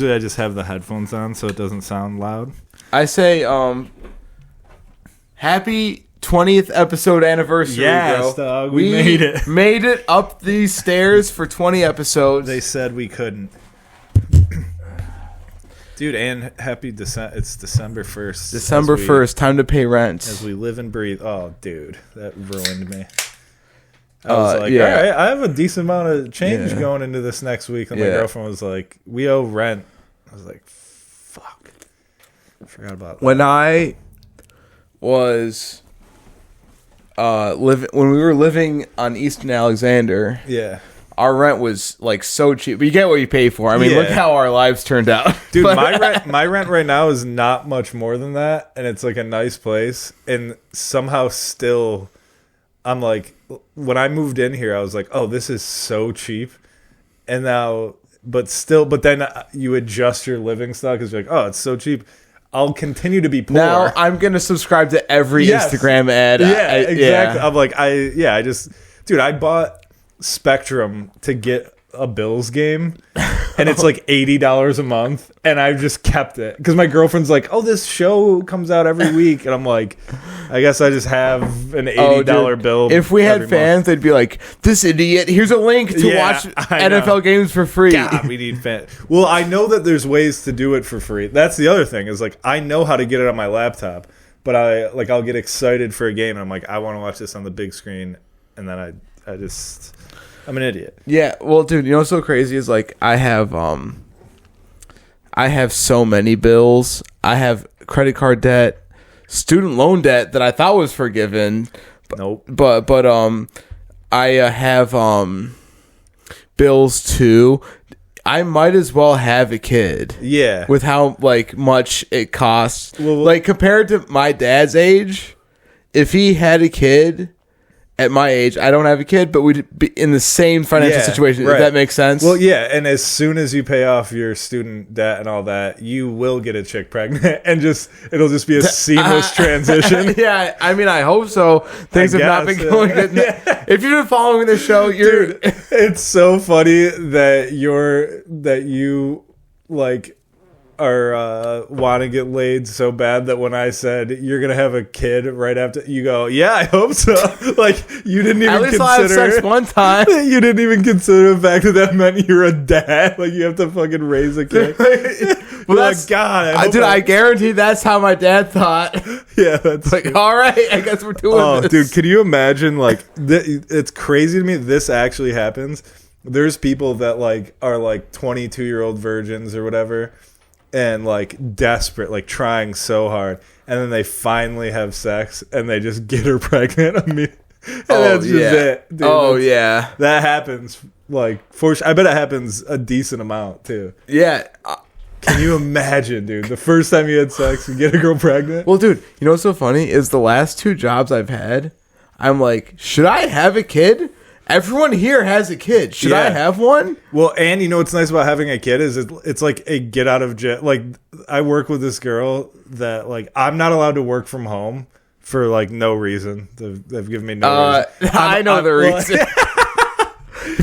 I just have the headphones on so it doesn't sound loud. I say, happy 20th episode anniversary, yes, bro. Dog, we made it. Made it up these stairs for 20 episodes. They said we couldn't. Dude, and happy December. It's December 1st. December 1st, time to pay rent. As we live and breathe. Oh, dude, that ruined me. I was like, all right, I have a decent amount of change going into this next week. And my girlfriend was like, we owe rent. I was like, fuck. I forgot about that. When I was when we were living on Eastern Alexander, our rent was like so cheap. But you get what you pay for. I mean, look how our lives turned out. Dude, my rent right now is not much more than that, and it's like a nice place. And somehow still, I'm like, when I moved in here, I was like, oh, this is so cheap. And now, but then you adjust your living style because you're like, oh, it's so cheap. I'll continue to be poor. Now I'm gonna subscribe to every Instagram ad. Yeah, exactly. I'm like, I bought Spectrum to get a Bills game, and it's like $80 a month, and I just kept it because my girlfriend's like, oh, this show comes out every week, and I'm like, I guess I just have an $80 bill. If we had fans, they'd be like, this idiot, here's a link to watch NFL games for free. God, we need fans. Well, I know that there's ways to do it for free. That's the other thing, is like, I know how to get it on my laptop, but I'll get excited for a game, and I'm like, I want to watch this on the big screen, and then I'm an idiot. Yeah, well, dude, you know what's so crazy is like I have so many bills. I have credit card debt, student loan debt that I thought was forgiven. Nope. But I have bills too. I might as well have a kid. Yeah. With how like much it costs. Well, like compared to my dad's age, if he had a kid at my age, I don't have a kid, but we'd be in the same financial situation. Right. If that makes sense. Well, yeah, and as soon as you pay off your student debt and all that, you will get a chick pregnant, and it'll just be a seamless transition. Yeah, I mean, I hope so. Things have not been going good. Yeah. If you've been following the show, dude, it's so funny that you like are want to get laid so bad that when I said you're gonna have a kid right after, you go, yeah, I hope so. Like, you didn't even consider. At least I'll have sex one time. You didn't even consider the fact that meant you're a dad. Like, you have to fucking raise a kid. Well, that's God. I guarantee that's how my dad thought. Yeah, that's like, all right, I guess we're doing this. Dude, can you imagine? Like, it's crazy to me. This actually happens. There's people that like are like 22-year-old virgins or whatever, and like desperate, like trying so hard, and then they finally have sex and they just get her pregnant. I mean, that's just it, dude. That happens. Like, I bet it happens a decent amount too. Yeah. Can you imagine, dude? The first time you had sex, you get a girl pregnant. Well, dude, you know what's so funny is the last 2 jobs I've had, I'm like, should I have a kid? Everyone here has a kid. Should I have one? Well, and you know what's nice about having a kid is it's like a get out of jail. Like, I work with this girl that, like, I'm not allowed to work from home for like no reason. They've given me no reason. I know the reason.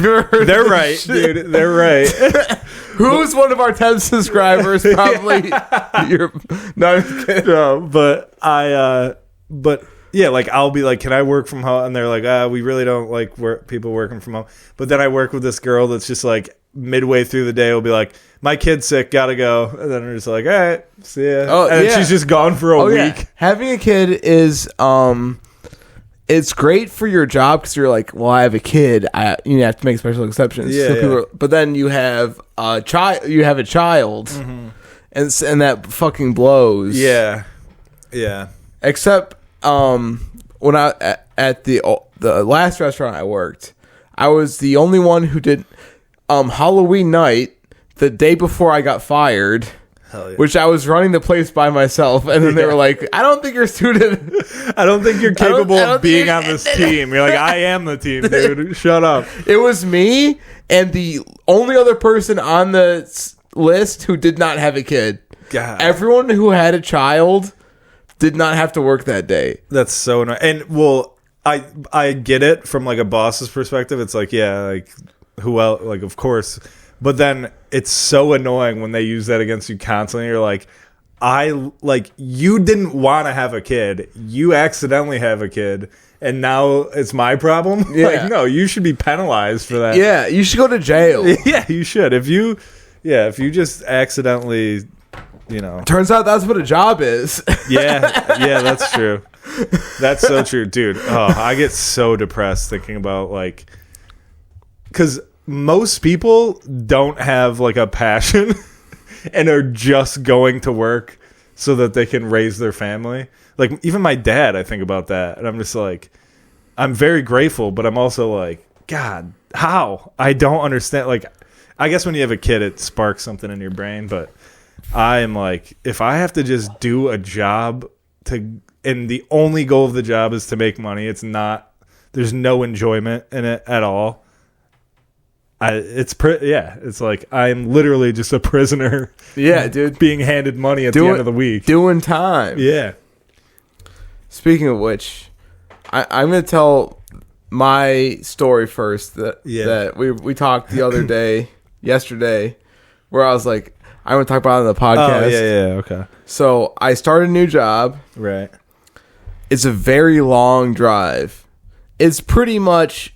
They're right, dude. They're right. Who's one of our 10 subscribers? Probably. No, but. Yeah, like, I'll be like, can I work from home? And they're like, we really don't like people working from home. But then I work with this girl that's just like midway through the day will be like, my kid's sick, gotta go. And then we're just like, all right, see ya. And she's just gone for a week. Yeah. Having a kid is, it's great for your job because you're like, well, I have a kid. You have to make special exceptions. But then you have a child. Mm-hmm. And that fucking blows. Yeah. Except when I at the last restaurant I worked, I was the only one who did Halloween night the day before I got fired. Hell yeah. Which I was running the place by myself, and then they were like, I don't think you're a student. I don't think you're capable of being on this team. You're like, I am the team, dude. Shut up. It was me and the only other person on the list who did not have a kid. God. Everyone who had a child did not have to work that day. That's so annoying. And, well, I get it from, like, a boss's perspective. It's like, yeah, like, who else? Like, of course. But then it's so annoying when they use that against you constantly. You're like, you didn't want to have a kid. You accidentally have a kid. And now it's my problem? Yeah. Like, no, you should be penalized for that. Yeah, you should go to jail. Yeah, you should. If you just accidentally, Turns out that's what a job is. Yeah, that's true. That's so true, dude. Oh, I get so depressed thinking about, like, because most people don't have, like, a passion and are just going to work so that they can raise their family. Like, even my dad, I think about that, and I'm just like, I'm very grateful, but I'm also like, God, how? I don't understand. Like, I guess when you have a kid, it sparks something in your brain, but I am like, if I have to just do a job and the only goal of the job is to make money, there's no enjoyment in it at all. It's like I'm literally just a prisoner. Yeah, dude. Being handed money at the end of the week. Doing time. Yeah. Speaking of which, I'm going to tell my story first that we talked the other day, yesterday, where I was like, I want to talk about it on the podcast. Oh, yeah, okay. So I started a new job. Right. It's a very long drive. It's pretty much,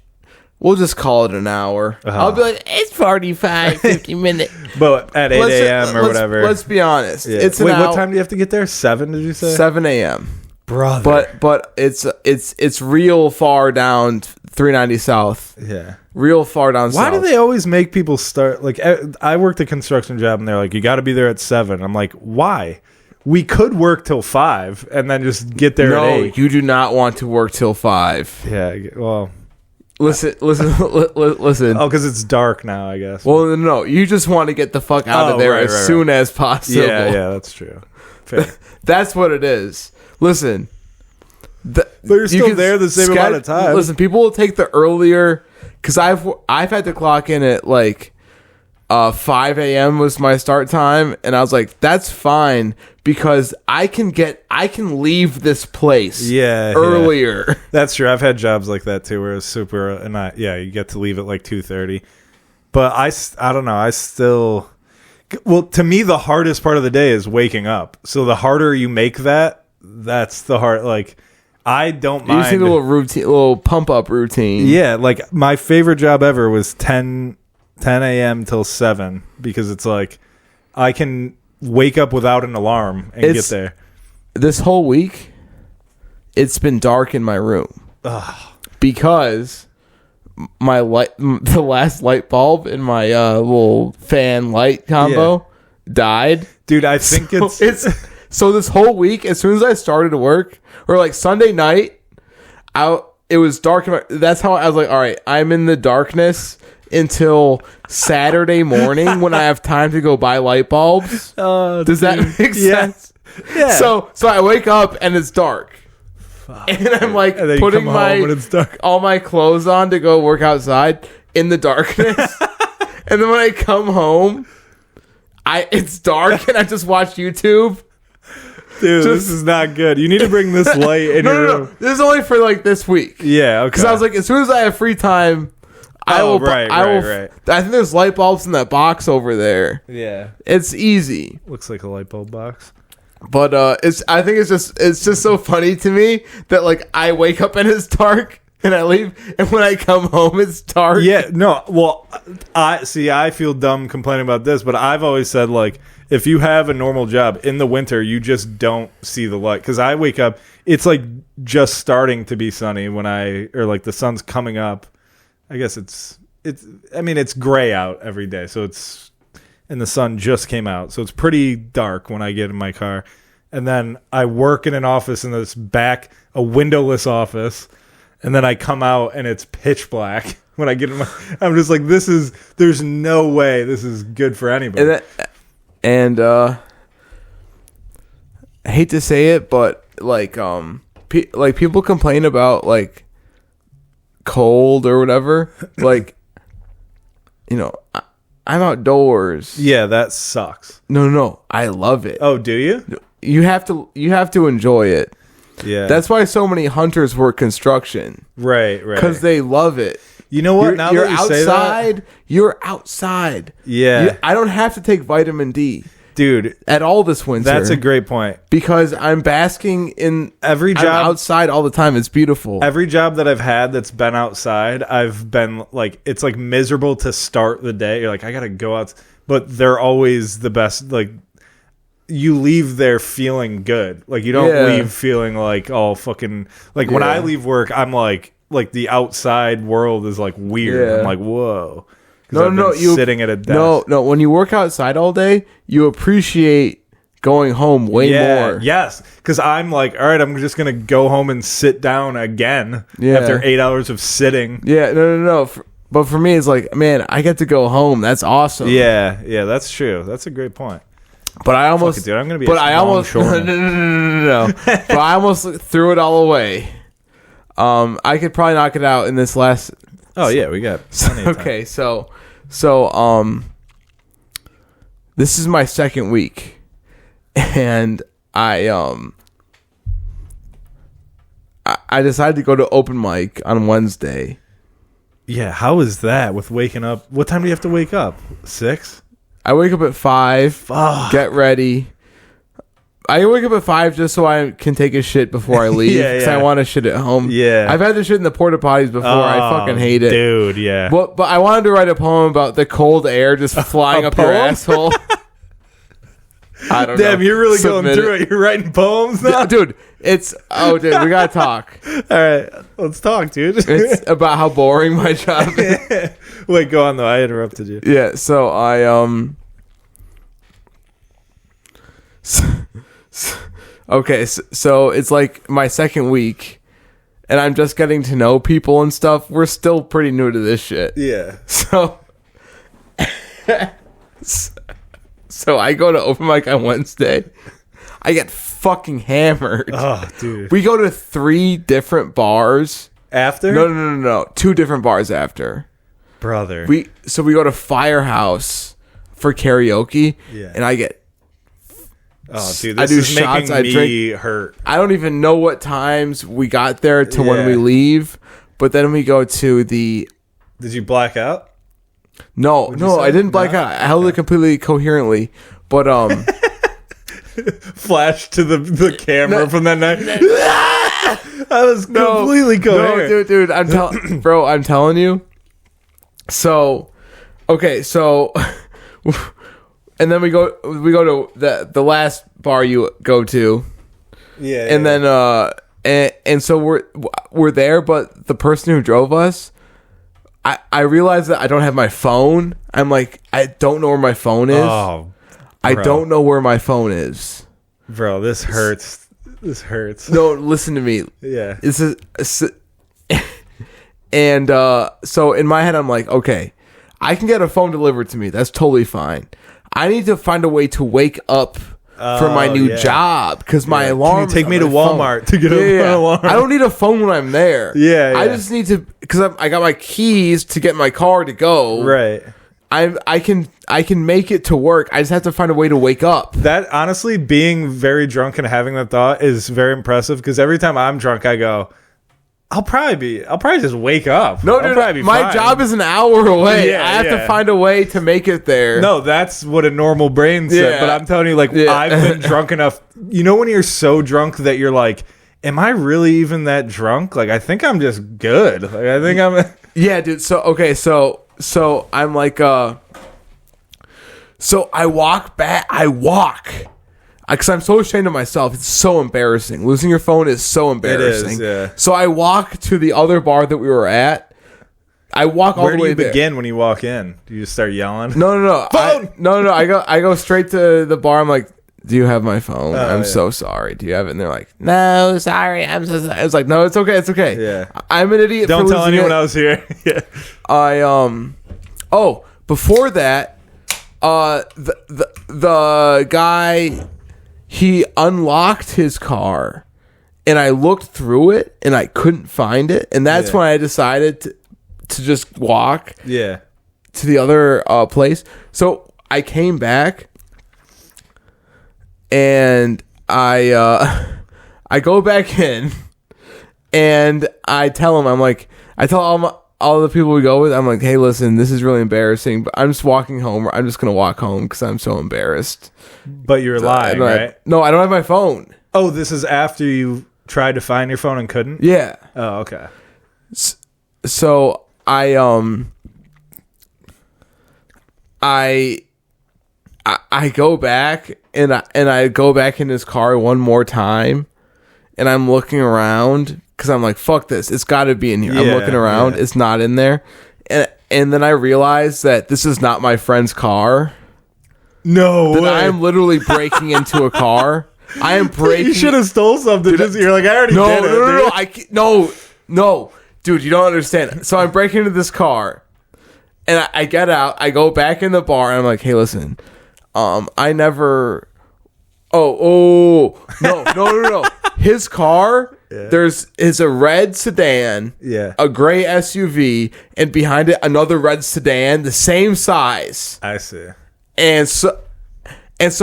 we'll just call it an hour. I'll be like, it's 45, 50 minutes. But at 8 a.m. or whatever. Let's be honest. Yeah. It's Wait, what time do you have to get there? 7, did you say? 7 a.m. Brother. But it's real far down 390 South. Yeah. Real far down Why south. do they always make people start, like, I worked a construction job and they're like, you got to be there at 7. I'm like, why? We could work till 5 and then just get there at 8. You do not want to work till 5. Yeah, well. Listen. Oh, because it's dark now, I guess. Well, no, you just want to get the fuck out of there as soon as possible. Yeah, that's true. Fair. That's what it is. Listen. But you're still there the same amount of time. Listen, people will take the earlier, because I've had to clock in at like 5 a.m. was my start time, and I was like, that's fine because I can leave this place earlier. Yeah. That's true. I've had jobs like that too, where it's super, and you get to leave at like 2:30. But I don't know. I still, well, to me, the hardest part of the day is waking up. So the harder you make that's the hard. Like, I don't mind. You just need a little routine, a little pump up routine. Yeah, like my favorite job ever was 10 a.m. till 7 because it's like I can wake up without an alarm and get there. This whole week, it's been dark in my room. Ugh. Because the last light bulb in my little fan light combo died. Dude, I think so this whole week, as soon as I started to work, or like Sunday night, it was dark. That's how I was like, all right, I'm in the darkness until Saturday morning when I have time to go buy light bulbs. Does that make sense? Yeah. So I wake up and it's dark. And I'm like putting all my clothes on to go work outside in the darkness. And then when I come home, it's dark and I just watch YouTube. Dude, this is not good. You need to bring this light in your room. No. This is only for like this week. Yeah, okay. Because I was like, as soon as I have free time, I will. Right. I think there's light bulbs in that box over there. Yeah, it's easy. Looks like a light bulb box. But I think it's just so funny to me that like I wake up and it's dark and I leave, and when I come home it's dark. Yeah, no. Well, I feel dumb complaining about this, but I've always said like, if you have a normal job in the winter, you just don't see the light. Because I wake up, it's like just starting to be sunny or like the sun's coming up. I guess it's gray out every day, so and the sun just came out, so it's pretty dark when I get in my car. And then I work in an office in a windowless office, and then I come out and it's pitch black when I get in I'm just like, there's no way this is good for anybody. And I hate to say it, but like people complain about like cold or whatever, like, you know, I'm outdoors. Yeah, that sucks. No, I love it. Oh, do you? You have to enjoy it. Yeah, that's why so many hunters work construction. Right. Because they love it. You know what? Now you're that you say that, you're outside. yeah, I don't have to take vitamin D, dude, at all this winter. that's a great point. Because I'm basking in Every I'm job outside all the time. It's beautiful. Every job that I've had that's been outside, I've been like, it's like miserable to start the day. You're like, I gotta go out, but they're always the best. Like, you leave there feeling good. Like, you don't leave feeling like all fucking, like when I leave work, I'm like the outside world is like weird. Yeah. I'm like, whoa. No, you sitting at a desk. No. When you work outside all day, you appreciate going home way more. Yes, because I'm like, all right, I'm just gonna go home and sit down again after 8 hours of sitting. Yeah, no. But for me, it's like, man, I get to go home. That's awesome. Yeah, that's true. That's a great point. But I almost, Fuck it, dude, I'm gonna be. But I almost, no. But I almost threw it all away. I could probably knock it out in this last. Oh yeah, we got. Okay, so, this is my second week, and I decided to go to open mic on Wednesday. Yeah, how is that with waking up? What time do you have to wake up? 6? I wake up at 5. Fuck. Get ready. I wake up at 5 just so I can take a shit before I leave. Because I want to shit at home. Yeah. I've had to shit in the porta potties before. I fucking hate it. Dude, yeah. But I wanted to write a poem about the cold air just flying up your asshole. I don't know. Damn, you're really going through it. You're writing poems now? Dude, dude, we gotta talk. All right, let's talk, dude. It's about how boring my job is. Wait, go on, though. I interrupted you. Yeah, so okay, so it's like my second week, and I'm just getting to know people and stuff. We're still pretty new to this shit. Yeah. So I go to open mic on Wednesday. I get fucking hammered. Oh, dude. We go to 3 different bars. After? No. 2 different bars after. Brother. We go to Firehouse for karaoke. Yeah. And I get... Oh, dude, this is making me hurt. I don't even know what times we got there to when we leave. But then we go to the... Did you black out? No, I didn't black out. I held it completely coherently. But flash to the camera from that night. I was completely coherent. No, dude, I'm telling you. So, okay, so, and then we go to the last bar you go to. Yeah. And then and so we're there, but the person who drove us, I realized that I don't have my phone. I'm like, I don't know where my phone is. Oh, I don't know where my phone is. Bro, this hurts. This hurts. No, listen to me. Yeah. And so in my head, I'm like, okay, I can get a phone delivered to me. That's totally fine. I need to find a way to wake up for my new job because my alarm. Can you take me to Walmart to get an alarm? I don't need a phone when I'm there. Yeah. I just need to because I got my keys to get my car to go. Right. I can make it to work. I just have to find a way to wake up. That honestly, being very drunk and having that thought is very impressive because every time I'm drunk, I go, I'll probably just wake up. No, dude, my job is an hour away. Yeah, I have to find a way to make it there. No, that's what a normal brain said. Yeah. But I'm telling you, like, I've been drunk enough. You know when you're so drunk that you're like, am I really even that drunk? Like, I think I'm just good. Like, I think I'm... Yeah, dude. So, okay, so I'm like, so I walk back. Because I'm so ashamed of myself. It's so embarrassing. Losing your phone is so embarrassing. It is, yeah. So I walk to the other bar that we were at. I walk all the way there. Where do you begin when you walk in? Do you just start yelling? No. Phone! No. I go straight to the bar. I'm like, do you have my phone? I'm so sorry. Do you have it? And they're like, no, sorry. I'm so sorry. I was like, no, it's okay. It's okay. Yeah. I'm an idiot. Don't tell anyone else here. Yeah. Before that, the guy, he unlocked his car, and I looked through it, and I couldn't find it, and that's when I decided to just walk. Yeah. To the other place. So I came back, and I go back in, and I tell him, I tell all the people we go with, I'm like, hey, listen, this is really embarrassing, but I'm just walking home. I'm just gonna walk home because I'm so embarrassed. But you're lying, right? No, I don't have my phone. Oh, this is after you tried to find your phone and couldn't? Yeah. Oh, okay. So I go back and I go back in his car one more time, and I'm looking around because I'm like, fuck this, it's got to be in here. I'm looking around, it's not in there, and then I realize that this is not my friend's car. No way. I'm literally breaking into a car. I am breaking. You should have stole something. You're like, I already did it. No, dude, you don't understand. So I'm breaking into this car, and I get out. I go back in the bar, and I'm like, hey, listen, I never. No. His car. Yeah. Is a red sedan, a gray SUV, and behind it another red sedan, the same size. I see. And so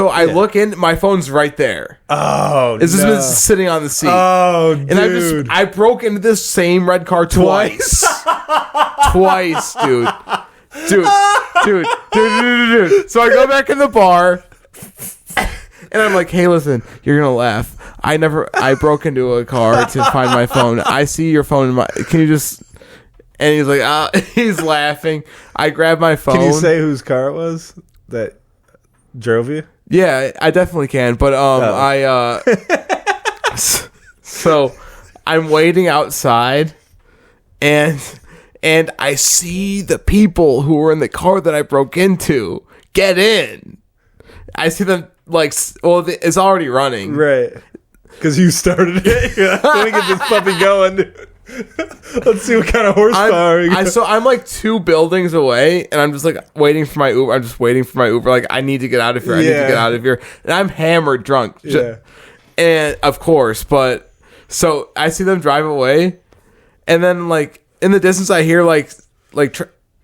I look in, my phone's right there. Oh, it's just been sitting on the seat. Oh, dude. And I broke into this same red car twice. Twice, dude. Dude. So I go back in the bar, and I'm like, hey, listen, you're going to laugh. I broke into a car to find my phone. I see your phone in my, can you just, and he's like, he's laughing. I grab my phone. Can you say whose car it was that drove you? Yeah, I definitely can. But so I'm waiting outside, and I see the people who were in the car that I broke into get in. I see them it's already running, right? Because you started it. Let me get this puppy going, dude. Let's see what kind of horsepower. So I'm like 2 buildings away, and I'm just like waiting for my Uber. I'm just waiting for my Uber. Like, I need to get out of here. I need to get out of here. And I'm hammered drunk. Yeah. And of course, but so I see them drive away, and then like in the distance I hear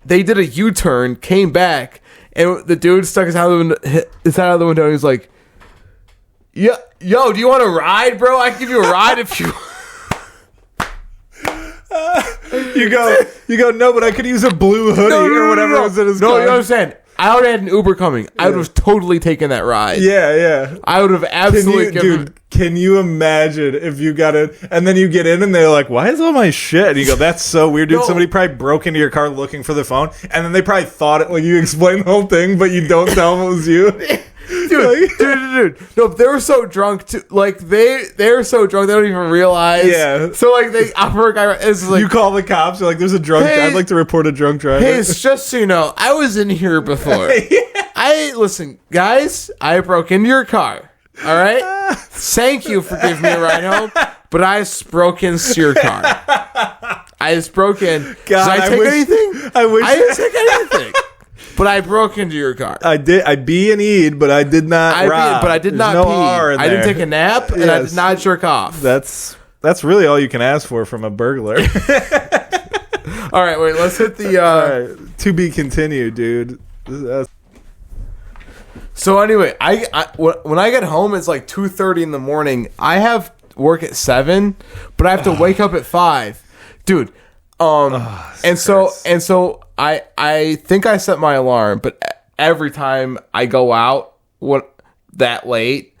they did a U-turn, came back, and the dude stuck his head out of the window, and he's like, yo, do you want to ride, bro? I can give you a ride if you. You go, no, but I could use a blue hoodie or whatever was in his car. No, you understand. I already had an Uber coming. I would have totally taken that ride. Yeah. I would have absolutely can you imagine if you got it and then you get in and they're like, why is all my shit? And you go, that's so weird, dude. No. Somebody probably broke into your car looking for their phone, and then they probably thought it, like, you explained the whole thing, but you don't tell them it was you. Dude. No, they were so drunk too. Like they're so drunk they don't even realize. Yeah. So like they offer a guy. It's like, you call the cops. You're like, there's a drunk. I'd like to report a drunk driver. Hey, it's just so you know, I was in here before. Listen, guys. I broke into your car. All right. Thank you for giving me a ride home, but I just broke into your car. I just broke in. God, did I take anything? I didn't take anything. But I broke into your car. I did. I B and E'd, but I did not rob. But I did not no pee. I didn't take a nap, and I did not jerk off. That's really all you can ask for from a burglar. All right, wait. Let's hit the. Right, to be continued, dude. So anyway, when I get home, it's like 2:30 in the morning. I have work at 7, but I have to wake up at 5, dude. So I think I set my alarm, but every time I go out that late,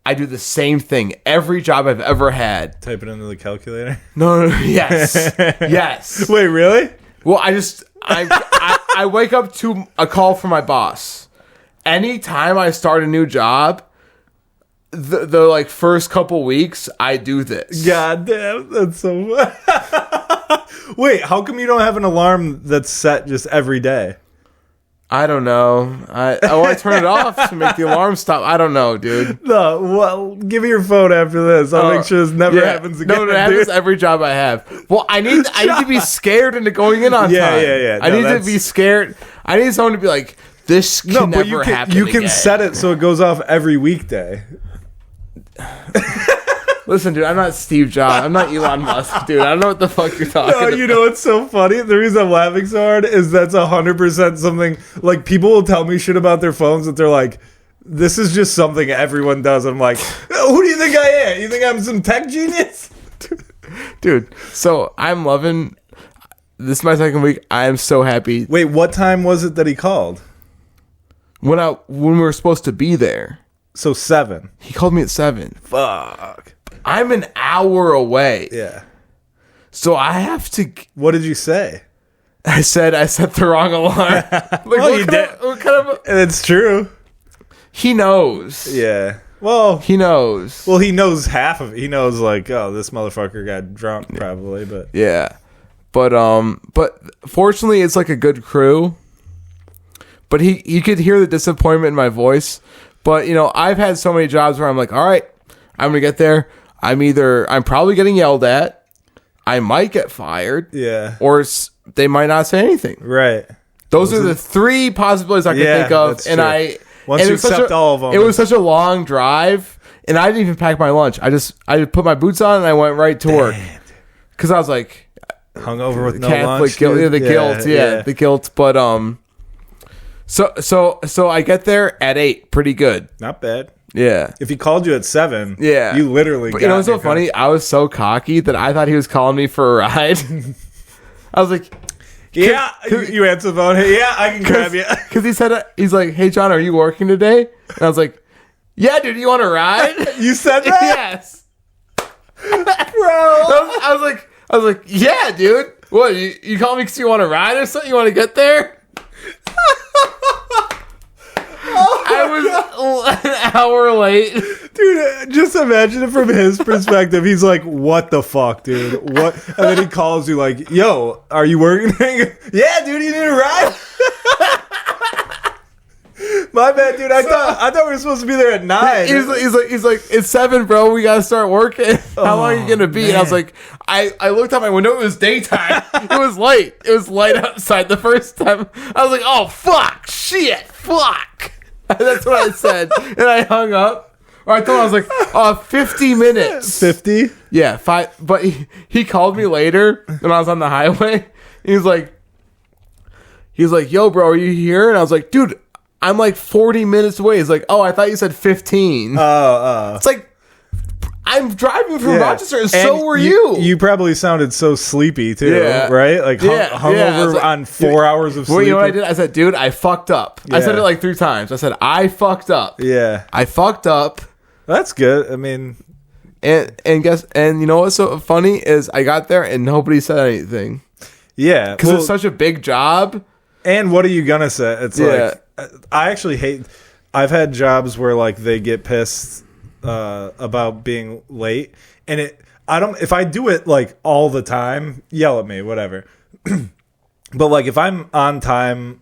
I do the same thing. Every job I've ever had. Type it into the calculator? No. Yes. Yes. Wait, really? Well, I wake up to a call from my boss. Anytime I start a new job, the like first couple weeks, I do this. God damn, that's so. Wait, how come you don't have an alarm that's set just every day? I don't know. I turn it off to make the alarm stop. I don't know, dude. No, well, give me your phone after this. I'll make sure this never happens again. No, it happens every job I have. Well, I need to be scared into going in on time. Yeah. I need to be scared. I need someone to be like, this can never happen You can again. set it so it goes off every weekday. Listen, dude, I'm not Steve Jobs. I'm not Elon Musk, dude. I don't know what the fuck you're talking about. You know what's so funny? The reason I'm laughing so hard is that's 100% something, like, people will tell me shit about their phones that they're like, this is just something everyone does. I'm like, who do you think I am? You think I'm some tech genius? Dude, so I'm loving... this is my second week. I am so happy. Wait, what time was it that he called? When we were supposed to be there. So 7. He called me at 7. Fuck. I'm an hour away. Yeah. So I have to. What did you say? I set the wrong alarm. Like, Well, you did. What kind of? It's true. He knows. Yeah. Well, he knows. Well, he knows half of it. He knows like, oh, this motherfucker got drunk probably, but yeah. But fortunately, it's like a good crew. But he could hear the disappointment in my voice. But I've had so many jobs where I'm like, all right, I'm gonna get there. I'm probably getting yelled at. I might get fired. Yeah. Or they might not say anything. Right. Those are the 3 possibilities I can think of, and true. Once you accept all of them, it was such a long drive, and I didn't even pack my lunch. I just put my boots on and I went right to work because I was like hungover with no Catholic lunch. Guilt, the guilt. But so I get there at 8, pretty good. Not bad. Yeah. If he called you at 7, yeah, you literally. But what's so funny? I was so cocky that I thought he was calling me for a ride. I was like. Yeah, you answer the phone. Hey, yeah, I can grab you. Because he said, he's like, hey, John, are you working today? And I was like, yeah, dude, you want to ride? You said that? Yes. Bro. I was like, yeah, dude. What, you call me because you want to ride or something? You want to get there? I was an hour late. Dude, just imagine it from his perspective. He's like, what the fuck, dude? What? And then he calls you like, yo, are you working? Yeah, dude, you need a ride? My bad, dude. I thought we were supposed to be there at 9. He's like, it's 7, bro. We gotta start working. How long are you gonna be? Man. And I was like, I looked out my window. It was daytime. It was light. It was light outside the first time. I was like, oh fuck, shit, fuck. That's what I said, and I hung up. Or I told him, I was like, 50 minutes. 50? Yeah, 5. But he called me later when I was on the highway. He was like, yo, bro, are you here? And I was like, dude, I'm like 40 minutes away. He's like, oh, I thought you said 15. It's like, I'm driving from Rochester, and so were you. You probably sounded so sleepy, too, right? Like, hungover on 4 hours of sleep. Well, you know what I did? I said, dude, I fucked up. I said it like 3 times. I said, I fucked up. Yeah. I fucked up. That's good. I mean... And you know what's so funny is I got there, and nobody said anything. Yeah. Because it's such a big job. And what are you going to say? It's like... I actually hate... I've had jobs where, like, they get pissed... about being late, and if I do it like all the time, yell at me, whatever. But like if I'm on time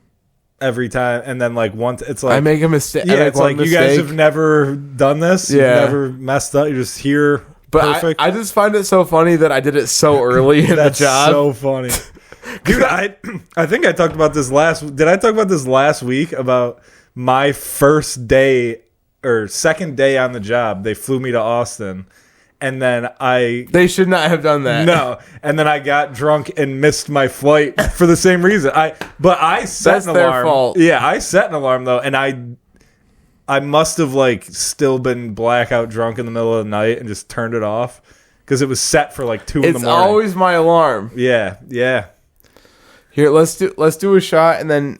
every time, and then like once it's like I make a mistake, it's like you guys have never done this, you've never messed up, you're just here. But perfect. I just find it so funny that I did it so early in the job. So funny. Dude, I think I talked about this did I talk about this last week about my first day or second day on the job? They flew me to Austin, and then they should not have done that. No, and then I got drunk and missed my flight for the same reason. I set an alarm. Their fault. Yeah, I set an alarm though, and I must have like still been blackout drunk in the middle of the night and just turned it off because it was set for like 2 in the morning. It's always my alarm. Yeah. Here, let's do a shot and then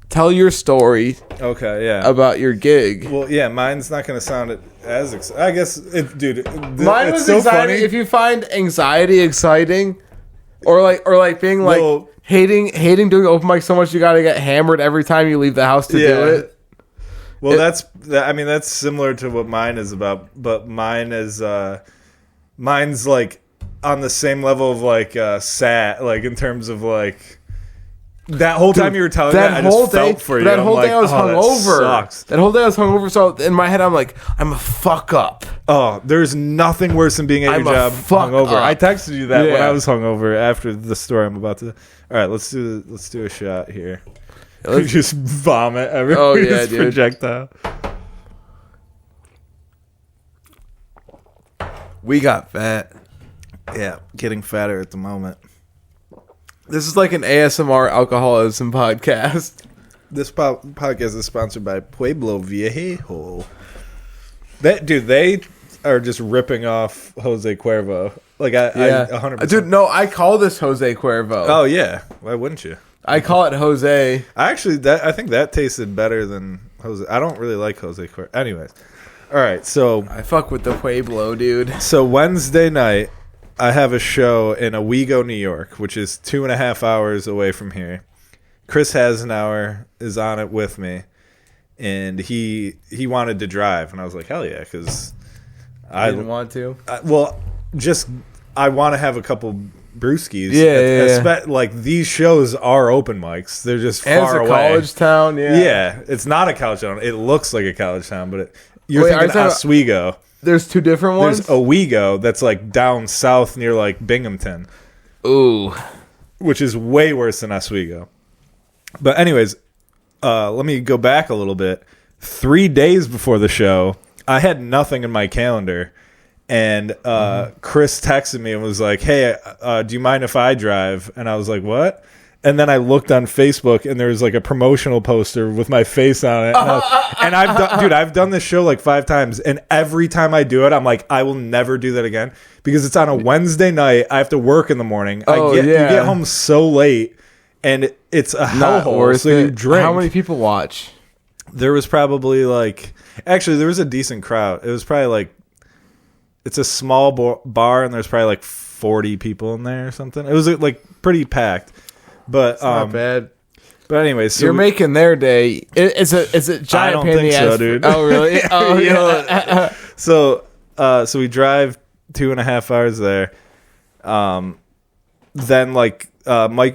tell your story. Okay, yeah. About your gig. Well, yeah, mine's not going to sound as exciting. I guess, dude. Mine was so exciting. Funny. If you find anxiety exciting, or like being like hating doing open mic so much you got to get hammered every time you leave the house to do it. Well, that's similar to what mine is about, but mine's like on the same level of like sad, like in terms of like. That whole time you were telling that, I just felt for you. That whole day I was hungover. That whole day I was hungover. So in my head, I'm like, I'm a fuck up. Oh, there's nothing worse than being at your job hungover. I texted you that when I was hungover after the story I'm about to. All right, let's do a shot here. You just vomit everywhere. Oh yeah, dude. Projectile. We got fat. Yeah, getting fatter at the moment. This is like an ASMR alcoholism podcast. This podcast is sponsored by Pueblo Viejo. They are just ripping off Jose Cuervo. Like I 100%. Dude, no, I call this Jose Cuervo. Oh yeah, why wouldn't you? I call it Jose. I think that tasted better than Jose. I don't really like Jose Cuervo. Anyways, all right. So I fuck with the Pueblo, dude. So Wednesday night, I have a show in Owego, New York, which is 2.5 hours away from here. Chris Hasenauer is on it with me, and he wanted to drive, and I was like, hell yeah, because I didn't want to. I want to have a couple brewskis. Yeah. Like these shows are open mics; they're just far away. College town. Yeah, it's not a college town. It looks like a college town, but you're thinking Oswego. There's two different ones? There's Owego that's like down south near like Binghamton. Ooh. Which is way worse than Oswego. But anyways, let me go back a little bit. 3 days before the show, I had nothing in my calendar. And Chris texted me and was like, hey, do you mind if I drive? And I was like, what? And then I looked on Facebook, and there was like a promotional poster with my face on it. And I've done this show like 5 times, and every time I do it, I'm like, I will never do that again because it's on a Wednesday night. I have to work in the morning. You get home so late, and it's a hellhole. So you drink. How many people watch? There was probably there was a decent crowd. It was probably like, it's a small bar, and there's probably like 40 people in there or something. It was like pretty packed. But it's not bad. But anyways, so you're making their day. It's a giant pain in the ass. So, dude. Oh really? Oh yeah. So we drive 2.5 hours there. Then Mike,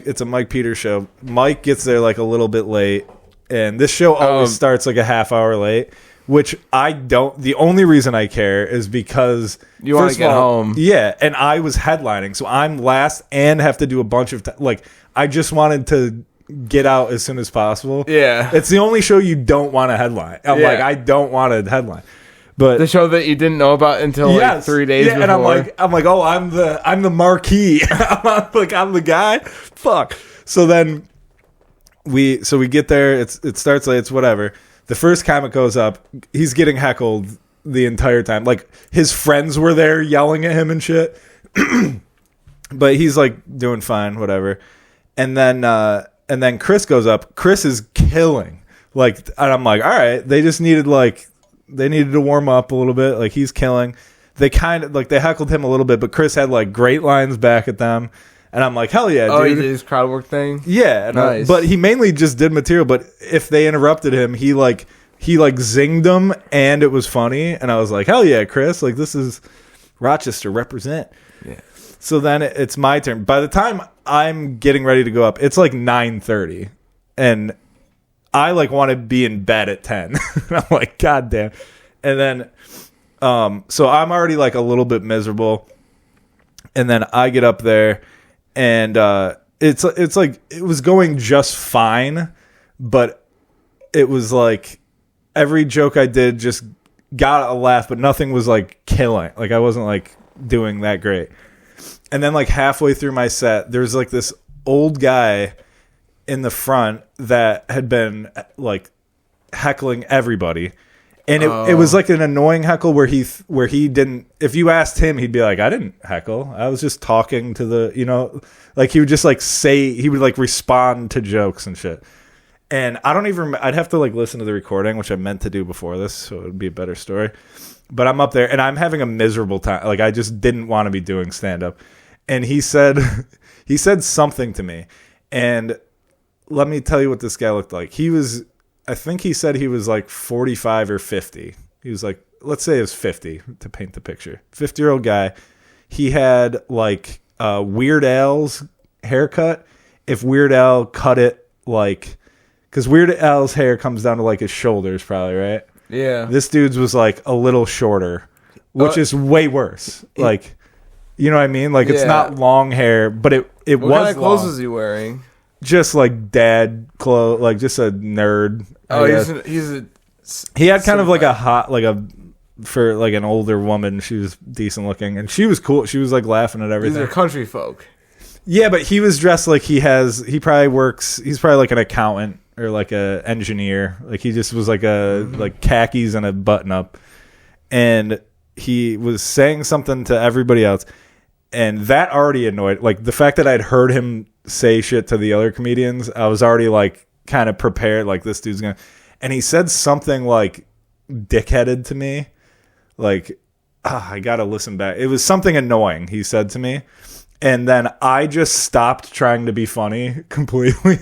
it's a Mike Peters show. Mike gets there like a little bit late, and this show always starts like a half hour late. Which I don't. The only reason I care is because you want to get home. Yeah, and I was headlining, so I'm last and have to do a bunch of I just wanted to get out as soon as possible. Yeah, it's the only show you don't want to headline. I'm like, I don't want to headline, but the show that you didn't know about until like 3 days before. And I'm like, oh, I'm the marquee. I'm the guy. Fuck. So then we get there. It starts late. It's whatever. The first comic goes up. He's getting heckled the entire time. Like, his friends were there yelling at him and shit. But he's, like, doing fine, whatever. And then Chris goes up. Chris is killing. Like, and I'm like, all right. They just needed, to warm up a little bit. Like, he's killing. They kind of, they heckled him a little bit, but Chris had, great lines back at them. And I'm like, hell yeah, dude. Oh, he did his crowd work thing? Yeah. Nice. But he mainly just did material. But if they interrupted him, he zinged them, and it was funny. And I was like, hell yeah, Chris. Like, this is Rochester, represent. Yeah. So then it's my turn. By the time I'm getting ready to go up, it's 9:30. And I want to be in bed at 10. I'm like, God damn. And then, so I'm already a little bit miserable. And then I get up there. And it's it was going just fine, but it was every joke I did just got a laugh, but nothing was killing. I wasn't doing that great. And then halfway through my set, there's this old guy in the front that had been heckling everybody. And it was an annoying heckle where he didn't. If you asked him, he'd be like, "I didn't heckle. I was just talking to the he would just say he would respond to jokes and shit." And I don't even. I'd have to listen to the recording, which I meant to do before this, so it would be a better story. But I'm up there and I'm having a miserable time. I just didn't want to be doing stand up. And he said something to me, and let me tell you what this guy looked like. I think he said he was 45 or 50. He was let's say it was 50 to paint the picture. 50-year-old guy. He had Weird Al's haircut. If Weird Al cut it because Weird Al's hair comes down to his shoulders probably, right? Yeah. This dude's was a little shorter, which is way worse. You know what I mean? It's not long hair, but it was long. What kind of clothes was he wearing? Just dad clothes, just a nerd. Oh, he had kind of a hot, for an older woman. She was decent looking, and she was cool. She was laughing at everything. These are country folk. Yeah, but he was dressed he probably works. He's probably an accountant or a engineer. He just was khakis and a button up, and he was saying something to everybody else. And that already annoyed, like the fact that I'd heard him say shit to the other comedians, I was already like kind of prepared, like this dude's gonna, and he said something like dickheaded to me. Like, I gotta listen back. It was something annoying he said to me. And then I just stopped trying to be funny completely.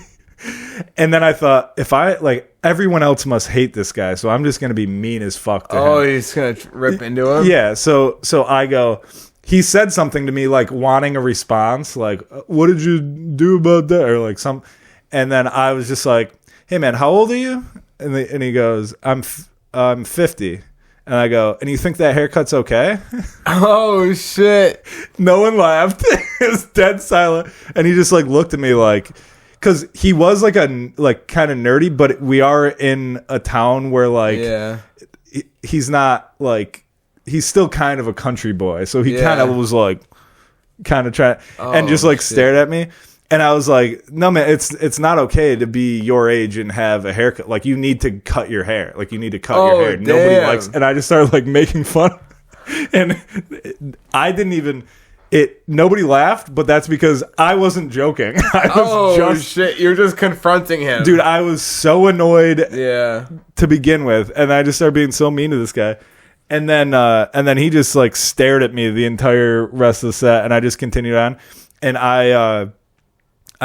And then I thought, if I, like, everyone else must hate this guy, so I'm just gonna be mean as fuck to him. Oh, he's gonna rip into him? Yeah, so I go, he said something to me, like, wanting a response, like, what did you do about that? Or, like, and then I was just like, hey, man, how old are you? And he goes, I'm 50. And I go, and you think that haircut's okay? Oh, shit. No one laughed. It was dead silent. And he just, like, looked at me like, because he was, like, kind of nerdy, but we are in a town where, like, he's not, like, he's still kind of a country boy, so he kind of was like, kind of trying, and just like stared at me, and I was like, "No, man, it's not okay to be your age and have a haircut. Like, you need to cut your hair. Like, you need to cut your hair. Damn. Nobody likes." And I just started like making fun, and I didn't even. Nobody laughed, but that's because I wasn't joking. I was shit! You're just confronting him, dude. I was so annoyed, to begin with, and I just started being so mean to this guy. And then he just like stared at me the entire rest of the set, and I just continued on. And I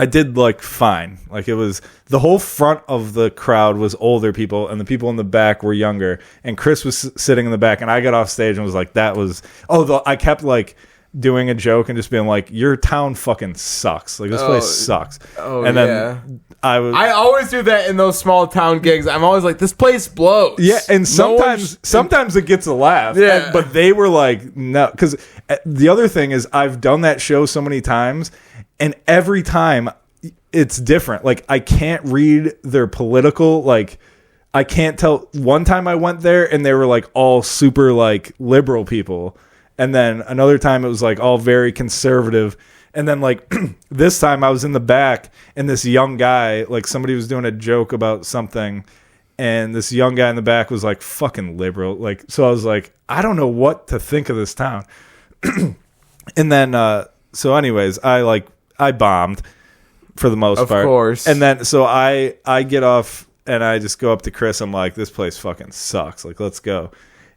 did like fine. Like, it was the whole front of the crowd was older people, and the people in the back were younger. And Chris was sitting in the back, and I got off stage and was like, that was I kept like doing a joke and just being like, your town fucking sucks. Like, this place sucks. And then I always do that in those small town gigs. I'm always like, this place blows. Yeah, and sometimes it gets a laugh. Yeah. But they were like, no. Because the other thing is, I've done that show so many times, and every time it's different. Like, I can't read their political, like, I can't tell. One time I went there, and they were like all super like liberal people. And then another time it was like all very conservative. And then like this time I was in the back, and this young guy, like somebody was doing a joke about something, and this young guy in the back was like fucking liberal. Like, so I was like, I don't know what to think of this town. And then so anyways, I bombed for the most part. Of course. And then so I get off, and I just go up to Chris. I'm like, this place fucking sucks. Like, let's go.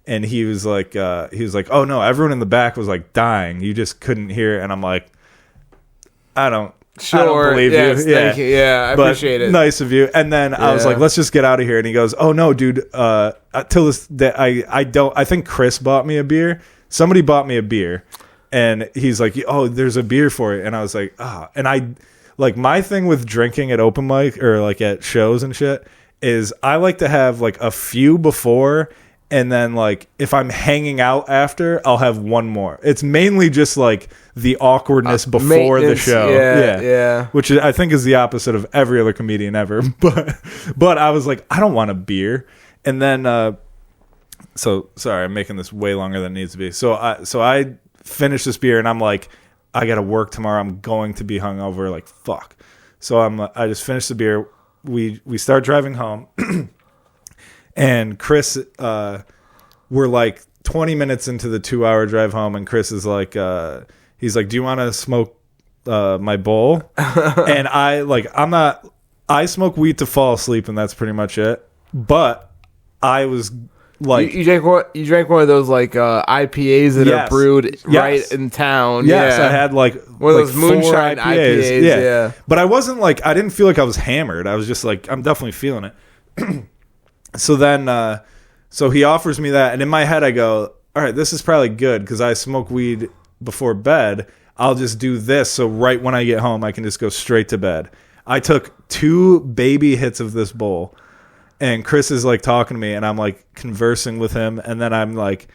And he was like, oh no, everyone in the back was like dying. You just couldn't hear. And I'm like, I don't believe you. Thank you. Yeah, I appreciate it. Nice of you. And then I was like, let's just get out of here. And he goes, oh no, dude. Till this day, I think Chris bought me a beer. Somebody bought me a beer, and he's like, oh, there's a beer for you. And I was like, and I like, my thing with drinking at open mic or like at shows and shit is I like to have like a few before. And then, like, if I'm hanging out after, I'll have one more. It's mainly just, like, the awkwardness before the show. Yeah. Which I think is the opposite of every other comedian ever. But I was like, I don't want a beer. And then, so, sorry, I'm making this way longer than it needs to be. So I finished this beer, and I'm like, I got to work tomorrow. I'm going to be hungover. Like, fuck. So I just finished the beer. We start driving home. And Chris, we're like 20 minutes into the 2-hour drive home, and Chris is like, he's like, do you want to smoke my bowl? And I smoke weed to fall asleep, and that's pretty much it. But I was like, you drank one of those like IPAs that are brewed right in town. Yes, I had like one of those moonshine IPAs. Yeah. But I wasn't like, I didn't feel like I was hammered. I was just like, I'm definitely feeling it. So then, so he offers me that, and in my head I go, all right, this is probably good because I smoke weed before bed. I'll just do this, so right when I get home, I can just go straight to bed. I took 2 baby hits of this bowl, and Chris is like talking to me, and I'm like conversing with him, and then I'm like,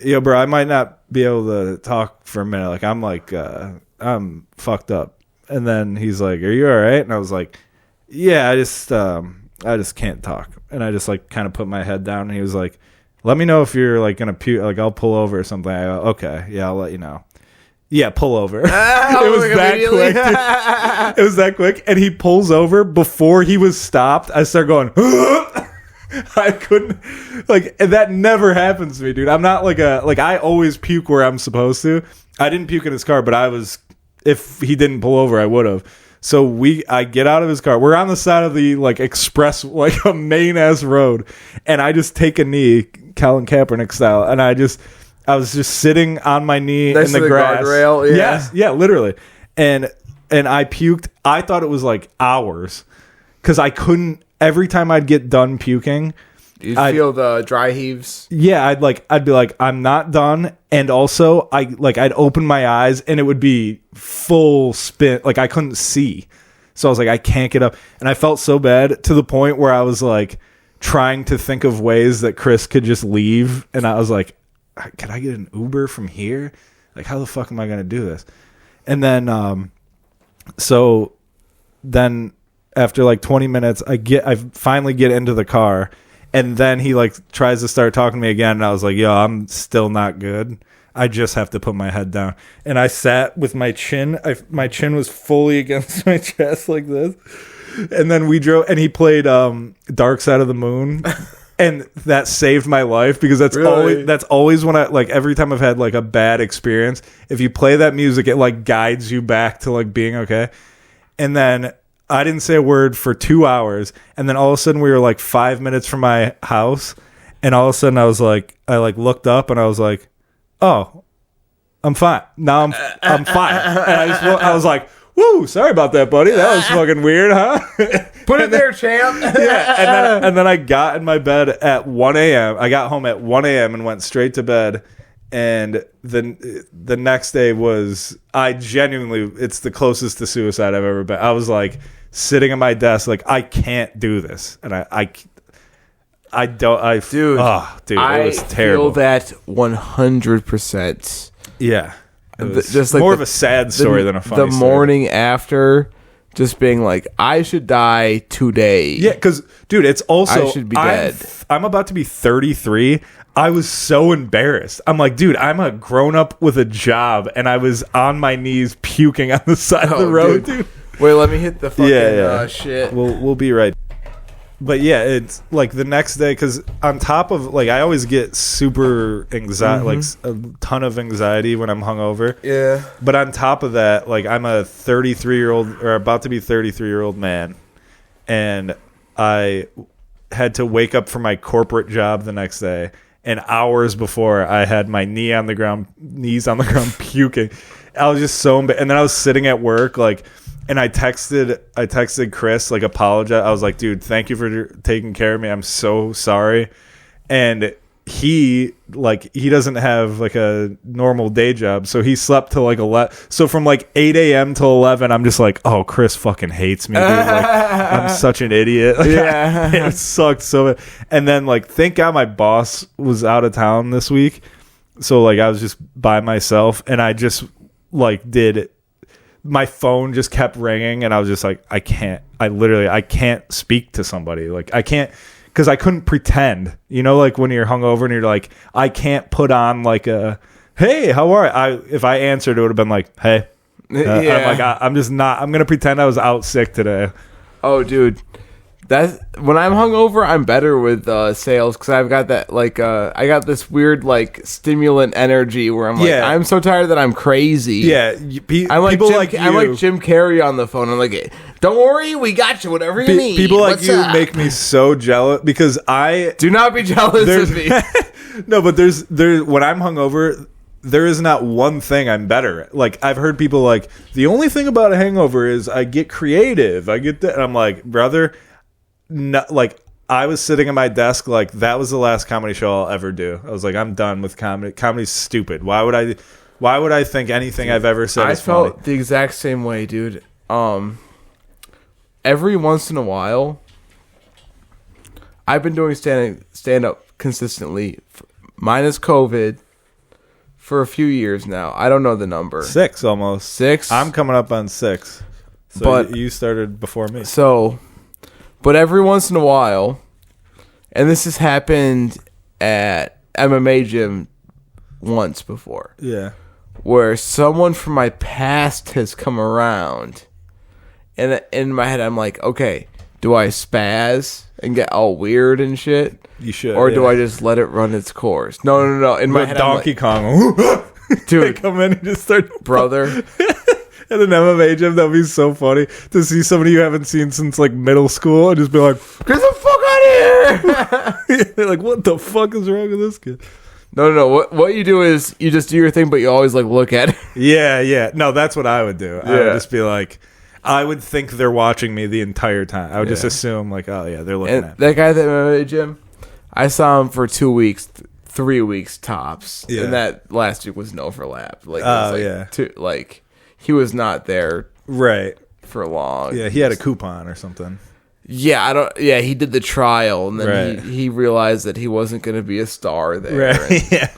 yo, bro, I might not be able to talk for a minute. Like, I'm fucked up. And then he's like, are you all right? And I was like, yeah, I just can't talk. And I just like kind of put my head down, and he was like, let me know if you're like gonna puke, like I'll pull over or something. I go, okay, yeah, I'll let you know. Yeah, pull over. It was like that quick. It was that quick. And he pulls over before he was stopped. I start going, I couldn't, like, that never happens to me, dude. I'm not I always puke where I'm supposed to. I didn't puke in his car, but if he didn't pull over, I would have. So I get out of his car. We're on the side of the, like, express, like, a main-ass road. And I just take a knee, Colin Kaepernick style. And I was just sitting on my knee in the grass. Guardrail, yeah. Yes, yeah, literally. And I puked. I thought it was, like, hours. Because I couldn't, every time I'd get done puking, you feel the dry heaves. Yeah, I'd be like, I'm not done, and also I'd open my eyes and it would be full spin, like I couldn't see. So I was like, I can't get up, and I felt so bad to the point where I was like trying to think of ways that Chris could just leave, and I was like, can I get an Uber from here? Like, how the fuck am I gonna do this? And then so then after like 20 minutes, I finally get into the car. And then he like tries to start talking to me again, and I was like, "Yo, I'm still not good. I just have to put my head down." And I sat with my chin. My chin was fully against my chest like this. And then we drove, and he played "Dark Side of the Moon," and that saved my life because that's always when I like every time I've had like a bad experience. If you play that music, it like guides you back to like being okay. And then I didn't say a word for 2 hours, and then all of a sudden we were like 5 minutes from my house, and all of a sudden I looked up and I was like, "Oh, I'm fine. Now I'm fine." And I was like, "Woo, sorry about that, buddy. That was fucking weird, huh?" Put it there, champ. Yeah, and then I got in my bed at 1 a.m. I got home at 1 a.m. and went straight to bed. And the next day was, it's the closest to suicide I've ever been. I was like sitting at my desk, like, I can't do this. And it was terrible. I feel that 100%. Yeah. It was just like more of a sad story than a funny story. The morning after, just being like, I should die today. Yeah, because, dude, it's also, I should be dead. I'm about to be 33. I was so embarrassed. I'm like, dude, I'm a grown-up with a job, and I was on my knees puking on the side of the road, dude. Wait, let me hit the fucking shit. We'll be right. But yeah, it's like the next day, because on top of, like, I always get super anxiety, like a ton of anxiety when I'm hungover. Yeah. But on top of that, like, I'm a 33-year-old, or about to be 33-year-old man, and I had to wake up for my corporate job the next day. And hours before, I had my knees on the ground, puking. I was just so, and then I was sitting at work, like, and I texted Chris, like, apologize. I was like, dude, thank you for taking care of me. I'm so sorry. And he doesn't have like a normal day job, so he slept till like 11. So from like 8 a.m. till 11, I'm just like, oh, Chris fucking hates me, dude. Like, I'm such an idiot. Like, yeah, it sucked so bad. And then like, thank God my boss was out of town this week, so like I was just by myself, and I just like my phone just kept ringing, and I was just like, I can't speak to somebody, like I can't. Because I couldn't pretend, like when you're hungover and you're like, I can't put on like a, hey, how are you? If I answered, it would have been like, hey. Yeah. I'm like, I'm just not, I'm going to pretend I was out sick today. Oh, dude. When I'm hungover, I'm better with sales because I've got that, like, I got this weird, like, stimulant energy where I'm like, I'm so tired that I'm crazy. Yeah. I'm like Jim Carrey on the phone. I'm like, don't worry, we got you, whatever you need. People like What's up? Make me so jealous because do not be jealous of me. No, but there's when I'm hungover, there is not one thing I'm better at. Like, I've heard people like, the only thing about a hangover is I get creative. I get that. And I'm like, brother, no, like, I was sitting at my desk like that was the last comedy show I'll ever do. I was like, I'm done with comedy. Comedy's stupid. Why would I think anything I've ever said is funny? I felt the exact same way, dude. Every once in a while, I've been doing stand up consistently, minus COVID, for a few years now. I don't know the number. 6 almost. 6? I'm coming up on 6. So but you started before me. So, but every once in a while, and this has happened at MMA gym once before. Yeah. Where someone from my past has come around. And in my head, I'm like, okay, do I spaz and get all weird and shit? You should. Or do I just let it run its course? No. In my head, Donkey Kong. Dude, come in and just start. Brother. At an MMA gym, that'd be so funny to see somebody you haven't seen since like middle school and just be like, "Get the fuck out of here!" They're like, what the fuck is wrong with this kid? No. What you do is you just do your thing, but you always like look at it. Yeah. No, that's what I would do. I would just be like, I would think they're watching me the entire time. I would just assume like, oh yeah, they're looking at me. That guy at the MMA gym, I saw him for 2 weeks, 3 weeks tops, and that last week was no overlap. Like, he was not there for long. Yeah, he had a coupon or something. Yeah, he did the trial, and then he realized that he wasn't going to be a star there. Right. Yeah.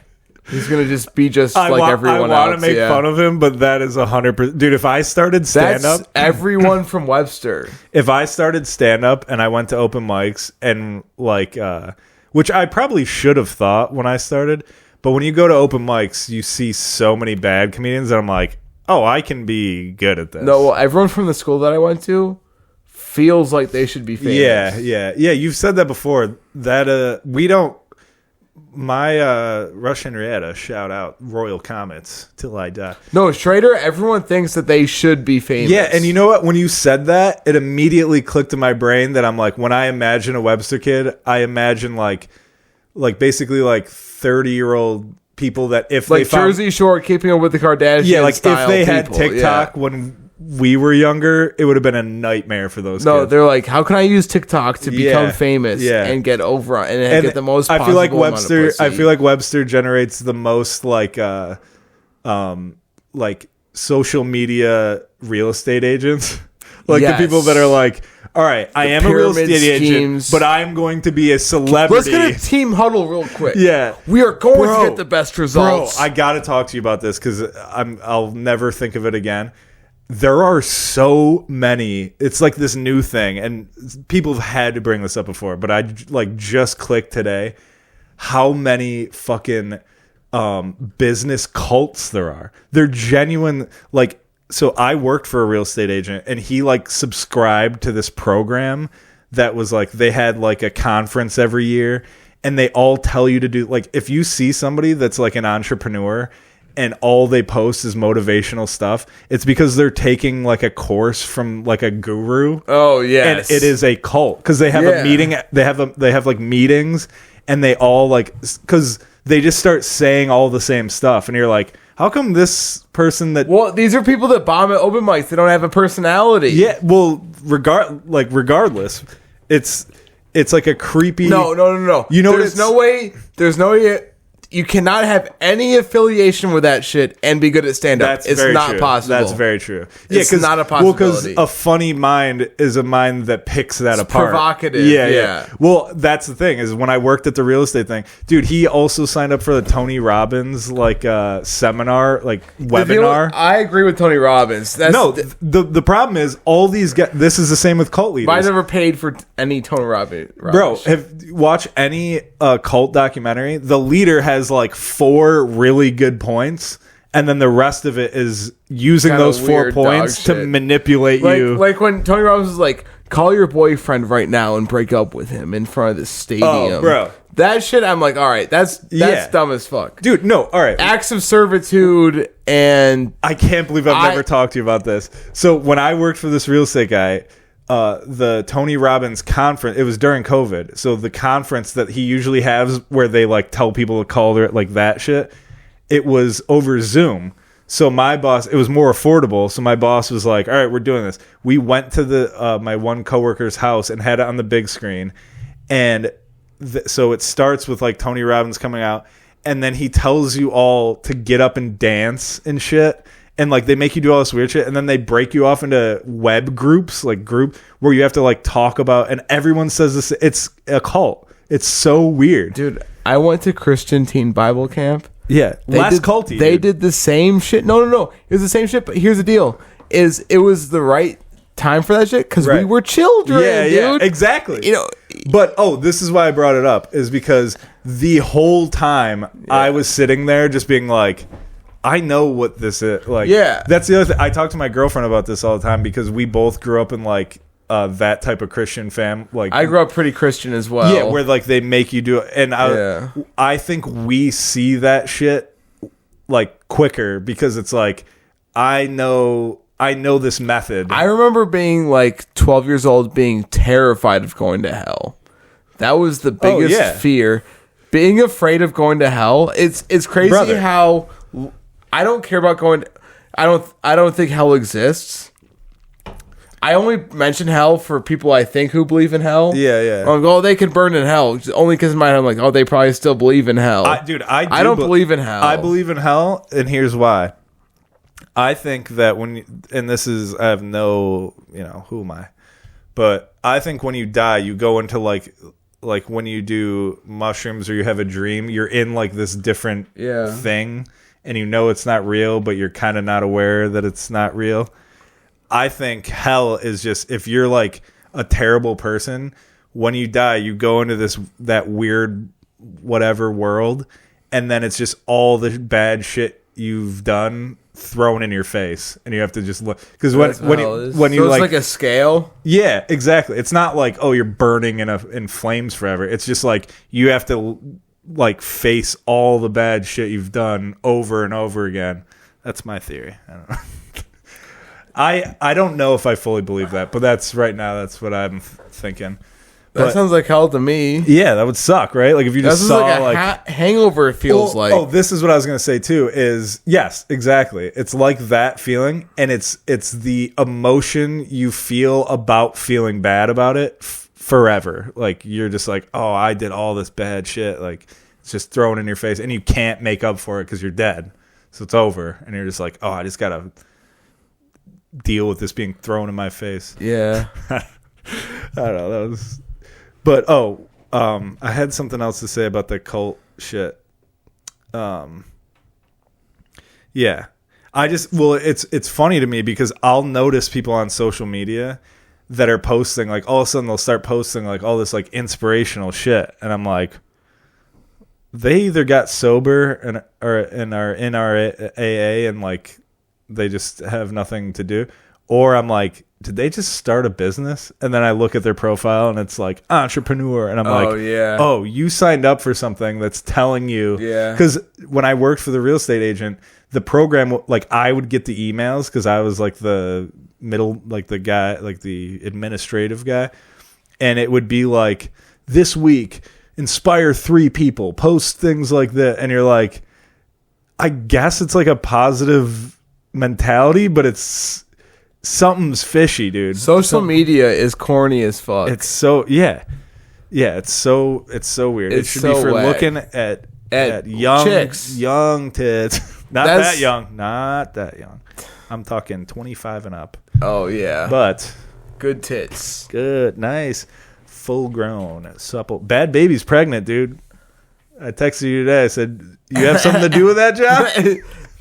He's going to just be like everyone else. I want to make fun of him, but that is 100%. Dude, if I started stand-up... That's everyone from Webster. If I started stand-up and I went to open mics and like... which I probably should have thought when I started, but when you go to open mics, you see so many bad comedians, and I'm like... Oh, I can be good at this. No, well, everyone from the school that I went to feels like they should be famous. Yeah. You've said that before. That we don't. My Rush Henrietta, shout out Royal Comets till I die. No, Schrader. Everyone thinks that they should be famous. Yeah, and you know what? When you said that, it immediately clicked in my brain that I'm like, when I imagine a Webster kid, I imagine like basically like 30-year-old. People that if like they found, Jersey Shore, Keeping Up with the Kardashians, like if they had people, TikTok when we were younger, it would have been a nightmare for those. No, kids. they're like, how can I use TikTok to become famous and get over and get the most? I feel like Webster. I feel like Webster generates the most like social media real estate agents, like the people that are like. All right, I am a real estate agent, but I'm going to be a celebrity. Let's get a team huddle real quick. Yeah. We are going to get the best results. Bro, I got to talk to you about this because I'll never think of it again. There are so many. It's like this new thing, and people have had to bring this up before, but I just clicked today how many fucking business cults there are. They're genuine, like... So I worked for a real estate agent, and he like subscribed to this program that was like they had like a conference every year, and they all tell you to do like if you see somebody that's like an entrepreneur and all they post is motivational stuff, it's because they're taking like a course from like a guru. Oh yeah, and it is a cult because they have a meeting. They have like meetings, and they all like because they just start saying all the same stuff, and you're like. How come this person that... Well, these are people that bomb at open mics. They don't have a personality. Yeah, well, regardless, it's like a creepy... No. You know, there's no way... You cannot have any affiliation with that shit and be good at stand-up. It's not true. possible. That's very true. It's not a possibility. Well, because a funny mind is a mind that picks that apart. Provocative. Yeah. Well, that's the thing is when I worked at the real estate thing, dude, he also signed up for the Tony Robbins seminar, webinar. I agree with Tony Robbins. The problem is all these guys. This is the same with cult leaders. I never paid for any Tony Robbins. Bro, watch any cult documentary. The leader has like 4 really good points, and then the rest of it is using those 4 points to manipulate you. Like when Tony Robbins was like, call your boyfriend right now and break up with him in front of the stadium. Oh, bro. That shit, I'm like, all right, that's dumb as fuck. Dude, no, all right. Acts of servitude and... I can't believe I've never talked to you about this. So when I worked for this real estate guy... the Tony Robbins conference, it was during COVID, so the conference that he usually has where they like tell people to call their like that shit, it was over Zoom. So my boss, it was more affordable, so my boss was like, all right, we're doing this. We went to the my one coworker's house and had it on the big screen, and so it starts with like Tony Robbins coming out, and then he tells you all to get up and dance and shit. And like they make you do all this weird shit, and then they break you off into web groups, where you have to like talk about, and everyone says this. It's a cult. It's so weird, dude. I went to Christian Teen Bible Camp. Yeah, less culty. They did the same shit. No. It was the same shit. But here's the deal: it was the right time for that shit because we were children. Yeah, exactly. You know, but this is why I brought it up is because the whole time I was sitting there just being like. I know what this is. Like, that's the other thing. I talk to my girlfriend about this all the time because we both grew up in like that type of Christian like I grew up pretty Christian as well. Yeah, where like they make you do it, and I think we see that shit like quicker because it's like I know this method. I remember being like 12 years old, being terrified of going to hell. That was the biggest fear. Being afraid of going to hell. It's crazy how I don't care about going. I don't think hell exists. I only mention hell for people I think who believe in hell. Yeah. I'm like, oh, they could burn in hell. Only because in my head I'm like, oh, they probably still believe in hell. I don't believe in hell. I believe in hell, and here's why. I think that I have no, who am I? But I think when you die, you go into like when you do mushrooms or you have a dream, you're in like this different thing, and it's not real, but you're kind of not aware that it's not real. I think hell is just if you're like a terrible person, when you die, you go into that weird whatever world, and then it's just all the bad shit you've done thrown in your face, and you have to just look because when you it's like a scale. Yeah, exactly. It's not like you're burning in flames forever. It's just like you have to like face all the bad shit you've done over and over again. That's my theory. I don't know. I don't know if I fully believe that, but that's what I'm thinking. That sounds like hell to me. Yeah, that would suck, right? Like if you just saw like hangover feels like. Oh, this is what I was going to say too. Is yes, exactly. It's like that feeling, and it's the emotion you feel about feeling bad about it forever. Like you're just like, oh, I did all this bad shit. Like it's just thrown in your face, and you can't make up for it because you're dead. So it's over, and you're just like, oh, I just gotta deal with this being thrown in my face. Yeah. I don't know. That was. But I had something else to say about the cult shit. Yeah, it's funny to me because I'll notice people on social media that are posting like all of a sudden they'll start posting like all this like inspirational shit, and I'm like, they either got sober and are in our AA and like they just have nothing to do, or I'm like, did they just start a business? And then I look at their profile and it's like entrepreneur, and I'm oh, you signed up for something that's telling you. Yeah. Because when I worked for the real estate agent, the program, like I would get the emails because I was like the middle, like the guy, like the administrative guy, and it would be like, this week inspire 3 people, post things like that, and you're like, I guess it's like a positive mentality, but it's something's fishy, dude. Social media is corny as fuck. It's so it's so weird. It should be for whack. looking at young chicks, young tits. Not that young. I'm talking 25 and up. Oh yeah, but good tits, good, nice, full grown, supple. Bad baby's pregnant, dude. I texted you today. I said, you have something to do with that, John?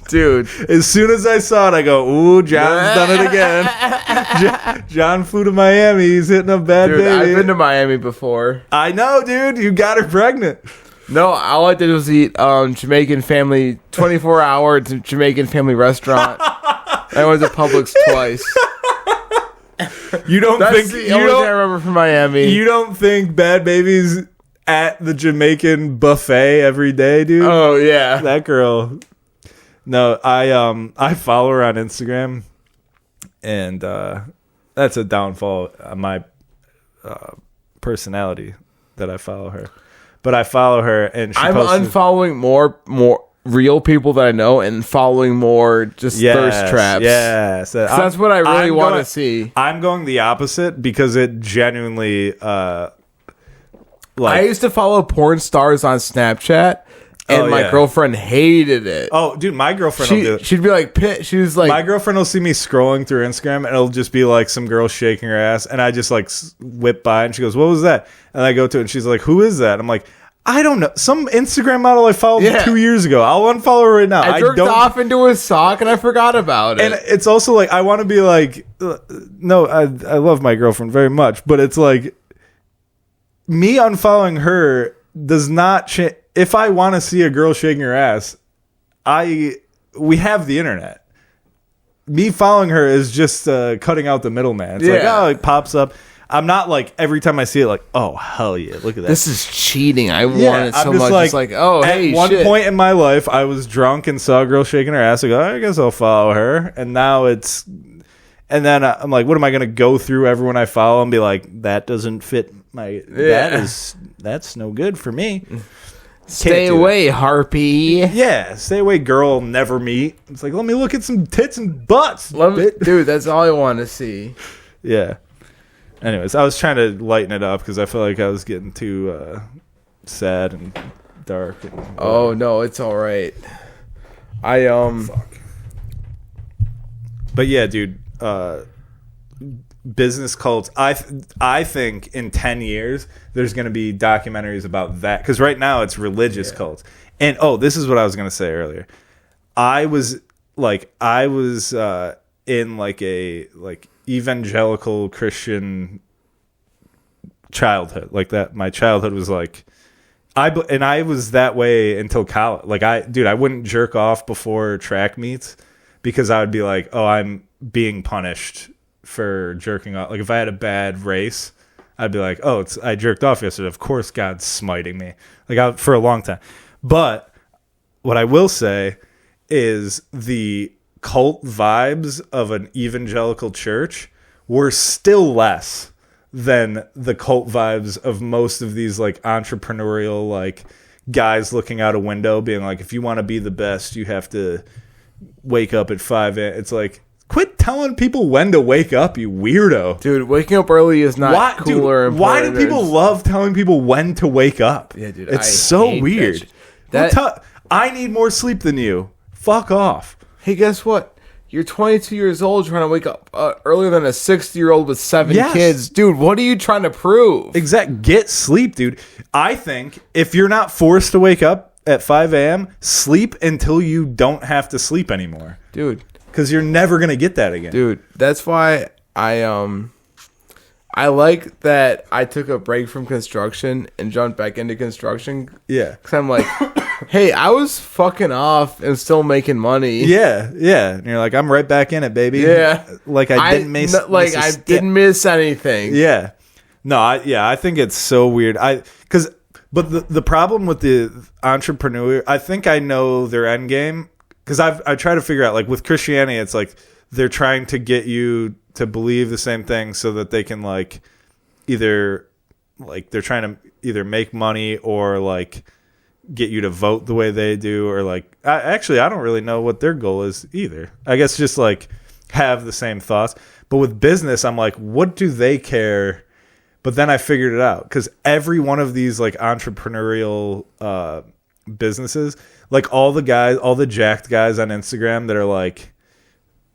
Dude, as soon as I saw it, I go, ooh, John's done it again. John flew to Miami. He's hitting up bad baby. I've been to Miami before. I know, dude. You got her pregnant. No, all I did was eat Jamaican family, 24-hour Jamaican family restaurant. I went to Publix twice. You don't That's think the only thing I remember from Miami. You don't think bad baby's at the Jamaican buffet every day, dude? Oh yeah, that girl. No, I follow her on Instagram, and that's a downfall of my personality that I follow her. But I follow her, and I'm unfollowing more real people that I know and following more just thirst traps. Yes, that's what I really want to see. I'm going the opposite because it genuinely. I used to follow porn stars on Snapchat. And my girlfriend hated it. Oh, dude, my girlfriend will do it. She'd be like, she was like... My girlfriend will see me scrolling through Instagram, and it'll just be like some girl shaking her ass, and I just like whip by, and she goes, what was that? And I go to it, and she's like, who is that? I'm like, I don't know. Some Instagram model I followed 2 years ago. I'll unfollow her right now. I jerked off into a sock, and I forgot about it. And it's also like, I want to be like... No, I love my girlfriend very much, but it's like... Me unfollowing her does not change... If I want to see a girl shaking her ass, we have the internet. me following her is just cutting out the middleman. It's like, oh, it pops up. I'm not like every time I see it like, oh hell yeah, look at that. This is cheating. I want it so much. It's like, oh hey, at one point in my life, I was drunk and saw a girl shaking her ass. I go, I guess I'll follow her. And now it's, and then I'm like, what am I going to go through everyone I follow and be like, that doesn't fit my. That's no good for me. Stay away, Harpy. Yeah, stay away, girl. Never meet. It's like, let me look at some tits and butts. Dude, that's all I want to see. Yeah. Anyways, I was trying to lighten it up because I felt like I was getting too sad and dark. Oh no, it's all right. Fuck. But yeah, dude. Business cults. I think in 10 years there's going to be documentaries about that because right now it's religious cults. And this is what I was going to say earlier. I was in like a evangelical Christian childhood like that. My childhood was like I was that way until college. Like I wouldn't jerk off before track meets because I would be like, oh, I'm being punished for jerking off. Like if I had a bad race, I'd be like, oh, I jerked off yesterday. Of course God's smiting me. Like for a long time. But what I will say is the cult vibes of an evangelical church were still less than the cult vibes of most of these like entrepreneurial like guys looking out a window being like, if you want to be the best, you have to wake up at 5 a.m. It's like, quit telling people when to wake up, you weirdo. Dude, waking up early is not cooler. Dude, why do people love telling people when to wake up? Yeah, dude. It's so weird. I need more sleep than you. Fuck off. Hey, guess what? You're 22 years old trying to wake up earlier than a 60-year-old with 7 kids. Dude, what are you trying to prove? Get sleep, dude. I think if you're not forced to wake up at 5 a.m., sleep until you don't have to sleep anymore. Dude. Because you're never going to get that again. Dude, that's why I like that I took a break from construction and jumped back into construction. Yeah. Because I'm like, hey, I was fucking off and still making money. Yeah, yeah. And you're like, I'm right back in it, baby. Yeah. Like I didn't didn't miss anything. Yeah. No, I think it's so weird. But the problem with the entrepreneur, I think I know their end game. Because I try to figure out, like, with Christianity, it's like they're trying to get you to believe the same thing so that they can, like, either, like, they're trying to either make money or, like, get you to vote the way they do. Or, like, I don't really know what their goal is either. I guess just, like, have the same thoughts. But with business, I'm like, what do they care? But then I figured it out. Because every one of these, like, entrepreneurial businesses, like all the jacked guys on Instagram that are like,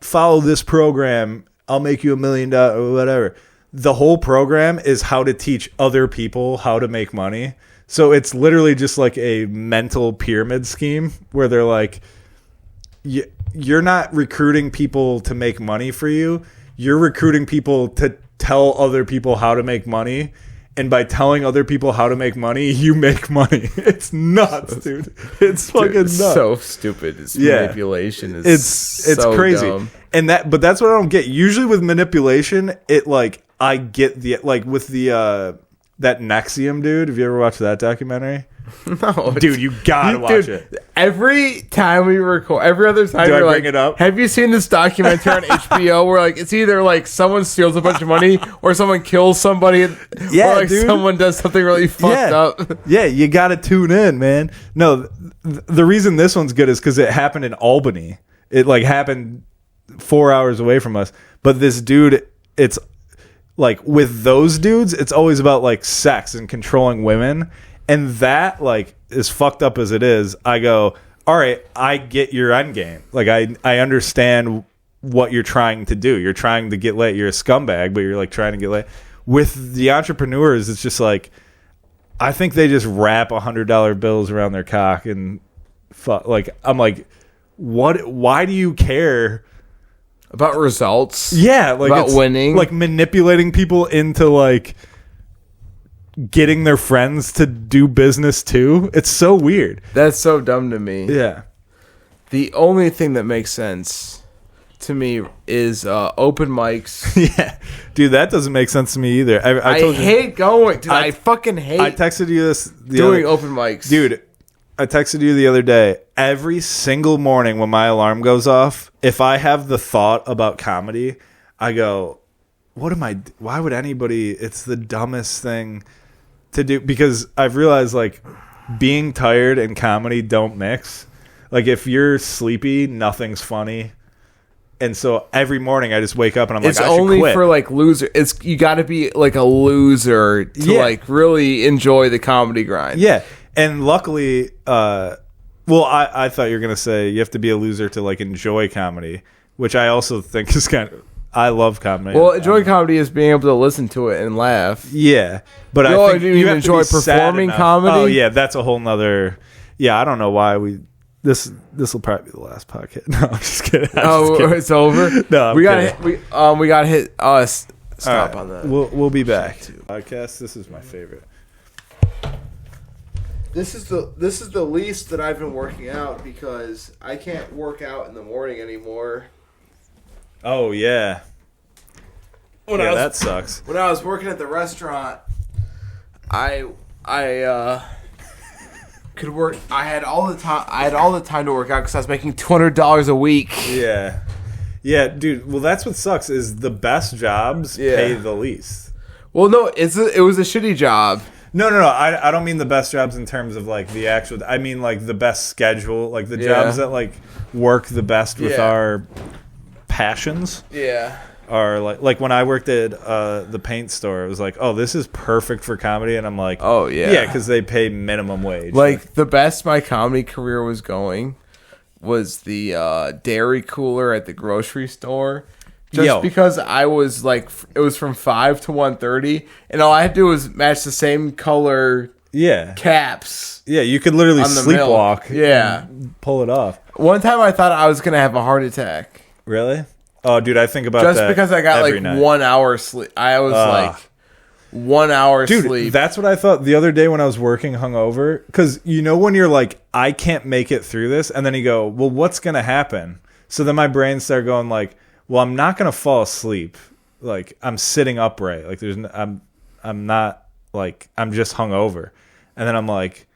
follow this program, I'll make you $1 million or whatever. The whole program is how to teach other people how to make money. So it's literally just like a mental pyramid scheme where they're like, you're not recruiting people to make money for you. You're recruiting people to tell other people how to make money. And by telling other people how to make money, you make money. It's nuts, dude. It's fucking nuts. So stupid. It's manipulation. It's so crazy. Dumb. But that's what I don't get. Usually with manipulation, it like I get the like with the that Nexium dude. Have you ever watched that documentary? No, dude, you gotta watch it. Every time we record, every other time do you're I like, bring it up? have you seen this documentary on HBO where like it's either like someone steals a bunch of money or someone kills somebody, or like dude. Someone does something really fucked up. Yeah, you gotta tune in, man. No, the reason this one's good is because it happened in Albany. It like happened 4 hours away from us. But this dude, it's like with those dudes, it's always about like sex and controlling women. And that, like, as fucked up as it is, I go, all right, I get your end game. Like, I understand what you're trying to do. You're trying to get laid. You're a scumbag, but you're, like, trying to get laid. With the entrepreneurs, it's just like, I think they just wrap $100 bills around their cock and fuck. Like, I'm like, what? Why do you care? About results? Yeah. Like about winning? Like, manipulating people into, like, getting their friends to do business too. It's so weird. That's so dumb to me. Yeah. The only thing that makes sense to me is open mics. Yeah, dude, that doesn't make sense to me either. I told you, hate going. Dude, I fucking hate. I texted you this doing open mics, dude. I texted you the other day. Every single morning when my alarm goes off, if I have the thought about comedy, I go, "What am I? Why would anybody?" It's the dumbest thing to do, because I've realized like being tired and comedy don't mix. Like if you're sleepy, nothing's funny. And so every morning I just wake up and I'm like, I should quit. It's only for like loser. You got to be like a loser to like really enjoy the comedy grind. Yeah. And luckily, I thought you were going to say you have to be a loser to like enjoy comedy, which I also think is I love comedy. Well, enjoy comedy is being able to listen to it and laugh. Yeah. But I think you have enjoy to be performing comedy. Oh yeah. That's a whole nother. Yeah. I don't know why This will probably be the last podcast. No, I'm just kidding. It's over. No, we got to hit stop on that. We'll be back. Podcast. This is my favorite. This is the least that I've been working out because I can't work out in the morning anymore. Oh yeah. That sucks. When I was working at the restaurant, I could work. I had all the time to work out because I was making $200 a week. Yeah, dude. Well, that's what sucks. Is the best jobs pay the least. Well, no, it was a shitty job. No. I don't mean the best jobs in terms of like the actual. I mean like the best schedule, like the jobs that like work the best with our passions. Yeah. Are like when I worked at the paint store, it was like, oh, this is perfect for comedy, and I'm like, oh yeah, because they pay minimum wage. Like the best my comedy career was going was the dairy cooler at the grocery store. Just because I was like, it was from 5 to 1:30, and all I had to do was match the same color caps. Yeah, you could literally sleepwalk. Yeah, pull it off. One time I thought I was gonna have a heart attack. Really? Oh, dude, I think about just that because I got like night. 1 hour sleep. I was like 1 hour sleep. Dude, that's what I thought the other day when I was working hungover. Because you know when you're like, I can't make it through this, and then you go, well, what's gonna happen? So then my brain started going like, well, I'm not gonna fall asleep. Like I'm sitting upright. Like I'm not like I'm just hungover. And then I'm like,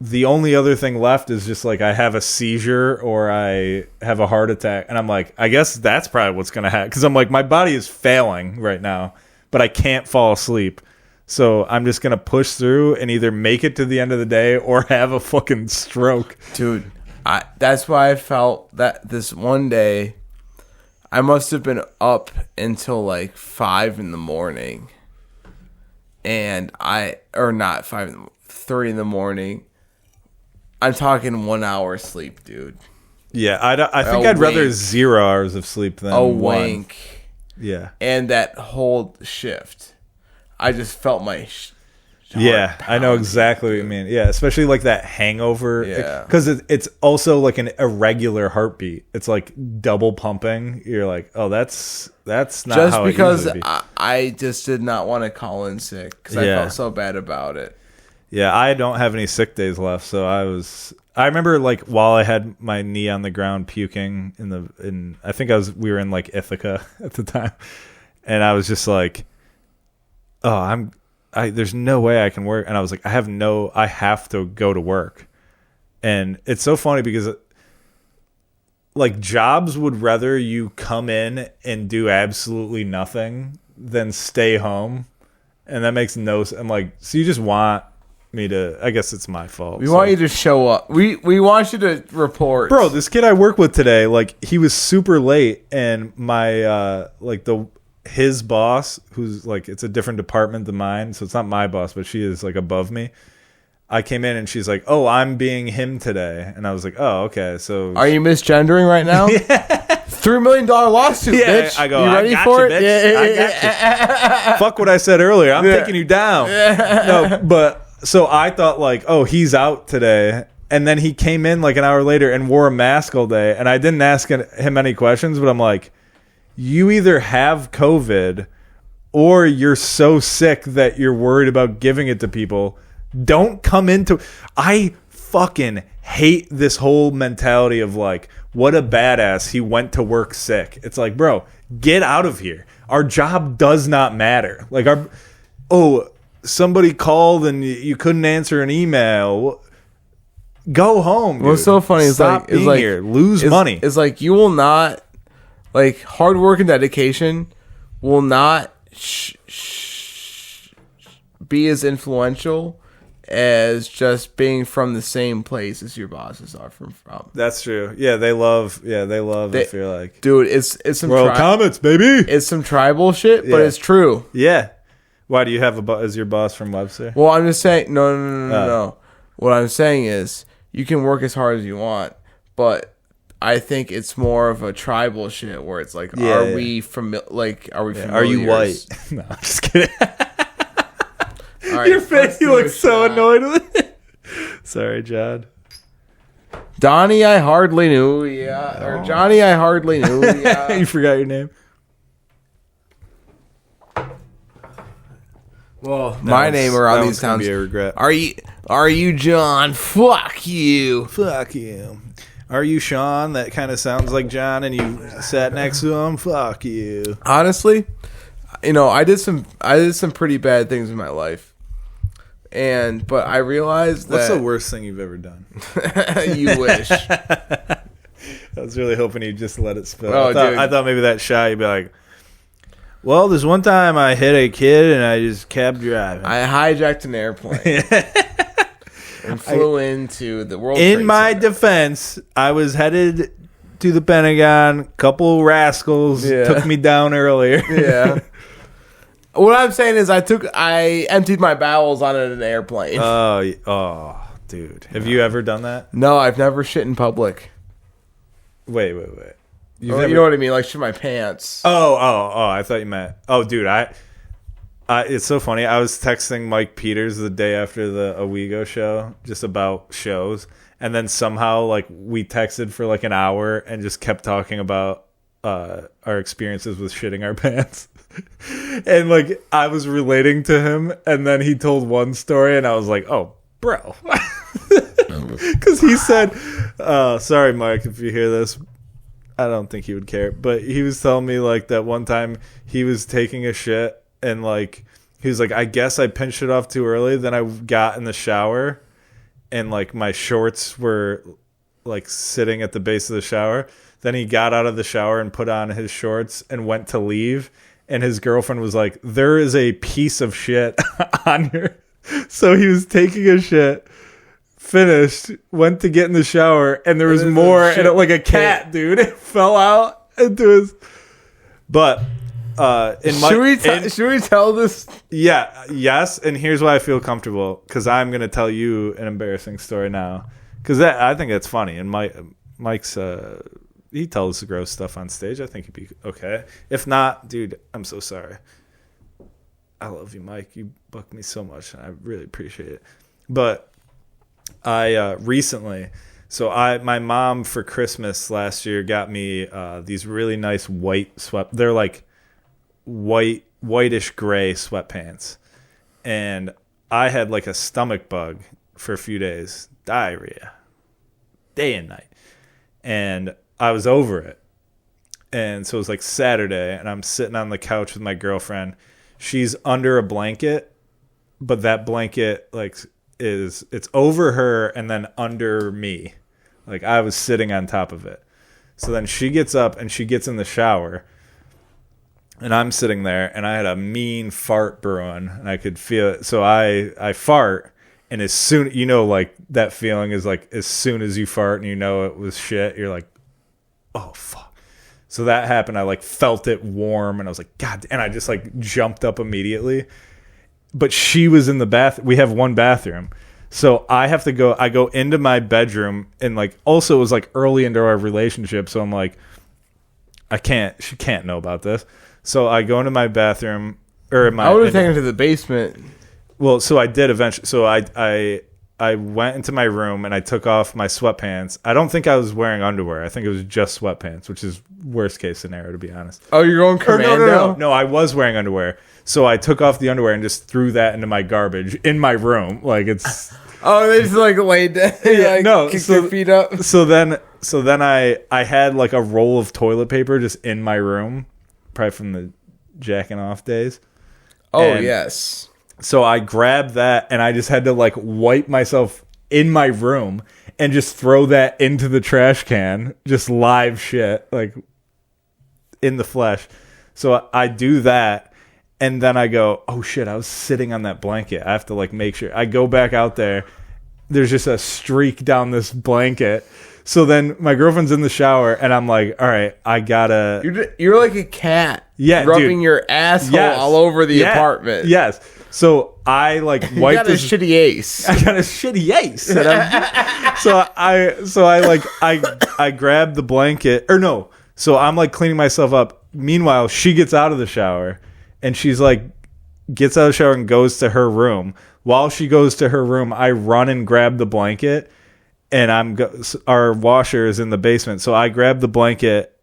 the only other thing left is just like I have a seizure or I have a heart attack. And I'm like, I guess that's probably what's going to happen. Because I'm like, my body is failing right now, but I can't fall asleep. So I'm just going to push through and either make it to the end of the day or have a fucking stroke. Dude, that's why I felt that this one day I must have been up until like 5 in the morning. And not 5, 3 in the morning. I'm talking 1 hour sleep, dude. Yeah, I think I'd rather 0 hours of sleep than a 1. wink. Yeah. And that whole shift, I just felt my yeah, I know exactly what you mean. Yeah, especially like that hangover. Yeah. Because it's also like an irregular heartbeat. It's like double pumping. You're like, oh, that's not just how because it usually be. I just did not want to call in sick because I felt so bad about it. Yeah, I don't have any sick days left, so I remember like while I had my knee on the ground puking I think we were in like Ithaca at the time, and I was just like, oh, there's no way I can work, and I was like, I have to go to work. And it's so funny because like jobs would rather you come in and do absolutely nothing than stay home, and that makes no sense. I'm like, so you just want me to, I guess it's my fault. We want you to show up. We want you to report. Bro, this kid I work with today, like he was super late, and my his boss, who's like, it's a different department than mine, so it's not my boss, but she is like above me. I came in and she's like, oh, I'm being him today. And I was like, oh, okay. So are you misgendering right now? Yeah. $3 million lawsuit, bitch. I go, you ready for it? Bitch. Yeah. I got you. Fuck what I said earlier. I'm taking you down. No, but so I thought like, oh, he's out today. And then he came in like an hour later and wore a mask all day. And I didn't ask him any questions, but I'm like, you either have COVID or you're so sick that you're worried about giving it to people. Don't come into... I fucking hate this whole mentality of like, what a badass, he went to work sick. It's like, bro, get out of here. Our job does not matter. Like, somebody called and you couldn't answer an email. Go home, dude. What's so funny is Stop being here. Lose money. It's like you will not, like, hard work and dedication will not be as influential as just being from the same place as your bosses are from. That's true. Yeah, they love. I feel like, dude, it's some comments, baby. It's some tribal shit, but it's true. Yeah. Why do you have is your boss from Webster? Well, I'm just saying. No. What I'm saying is, you can work as hard as you want, but I think it's more of a tribal shit where it's like, are we familiar? Are you white? No, I'm just kidding. Right, your face, you look so annoyed with it. Sorry, John. Donnie, I hardly knew ya. Or Johnny, I hardly knew ya. You forgot your name. Well, my name around these towns. Be a regret. Are you John? Fuck you. Fuck you. Are you Sean? That kind of sounds like John, and you sat next to him. Fuck you. Honestly, I did some pretty bad things in my life. But I realized that... What's the worst thing you've ever done? You wish. I was really hoping you'd just let it spill. Oh, I thought maybe that shot you'd be like, well, this one time I hit a kid and I just kept driving. I hijacked an airplane and flew into the World Trade In my Center. defense, I was headed to the Pentagon. Couple rascals took me down earlier. Yeah. What I'm saying is I emptied my bowels on an airplane. Oh, dude. Have you ever done that? No, I've never shit in public. Wait. You know what I mean? Like shit my pants. Oh, I thought you meant... Oh, dude, it's so funny. I was texting Mike Peters the day after the Owego show just about shows. And then somehow, like, we texted for like an hour and just kept talking about our experiences with shitting our pants. And like I was relating to him, and then he told one story, and I was like, "Oh, bro," because he said, "Sorry, Mike, if you hear this, I don't think he would care." But he was telling me like that one time he was taking a shit, and like he was like, "I guess I pinched it off too early." Then I got in the shower, and like my shorts were like sitting at the base of the shower. Then he got out of the shower and put on his shorts and went to leave. And his girlfriend was like, there is a piece of shit on your... So he was taking a shit, finished, went to get in the shower, and there was more, and like a cat, dude. It fell out into his... But should we tell this? Yeah, yes, and here's why I feel comfortable, because I'm going to tell you an embarrassing story now. Because I think that's funny, and Mike's... he tells gross stuff on stage. I think he'd be okay. If not, dude, I'm so sorry. I love you, Mike. You buck me so much, and I really appreciate it. But I recently, my mom for Christmas last year got me these really nice white they're like whitish gray sweatpants, and I had like a stomach bug for a few days, diarrhea, day and night, and I was over it. And so it was like Saturday, and I'm sitting on the couch with my girlfriend. She's under a blanket, but that blanket like it's over her and then under me. Like I was sitting on top of it. So then she gets up and she gets in the shower, and I'm sitting there, and I had a mean fart brewing, and I could feel it. So I fart, and as soon, like that feeling is like as soon as you fart and you know it was shit, you're like, oh fuck. So that happened. I like felt it warm, and I was like, God, and I just like jumped up immediately. But she was in the bath. We have one bathroom. So I have to go, I go into my bedroom, and like also it was like early into our relationship. So I'm like, she can't know about this. So I go into my bathroom, or I would have taken her to the basement. Well, so I did eventually. So I I went into my room and I took off my sweatpants. I don't think I was wearing underwear. I think it was just sweatpants, which is worst case scenario, to be honest. Oh, you're going commando? No, I was wearing underwear. So I took off the underwear and just threw that into my garbage in my room. Like, it's... Oh, they just like laid down. Yeah, like, no, kick their feet up. So then I had like a roll of toilet paper just in my room, probably from the jacking off days. Oh, And yes. so I grabbed that and I just had to like wipe myself in my room and just throw that into the trash can, just live shit, like in the flesh. So I do that. And then I go, oh shit, I was sitting on that blanket. I have to like make sure. I go back out there. There's just a streak down this blanket. So then my girlfriend's in the shower and I'm like, all right, I gotta. You're like a cat. Yeah, rubbing dude. your asshole all over the apartment. Yes. So I like wiped. You got a shitty ace. I got a shitty ace. And I grabbed the blanket. Or no. So I'm like cleaning myself up. Meanwhile, she gets out of the shower. And she's like, gets out of the shower and goes to her room. While she goes to her room, I run and grab the blanket. And our washer is in the basement. So I grab the blanket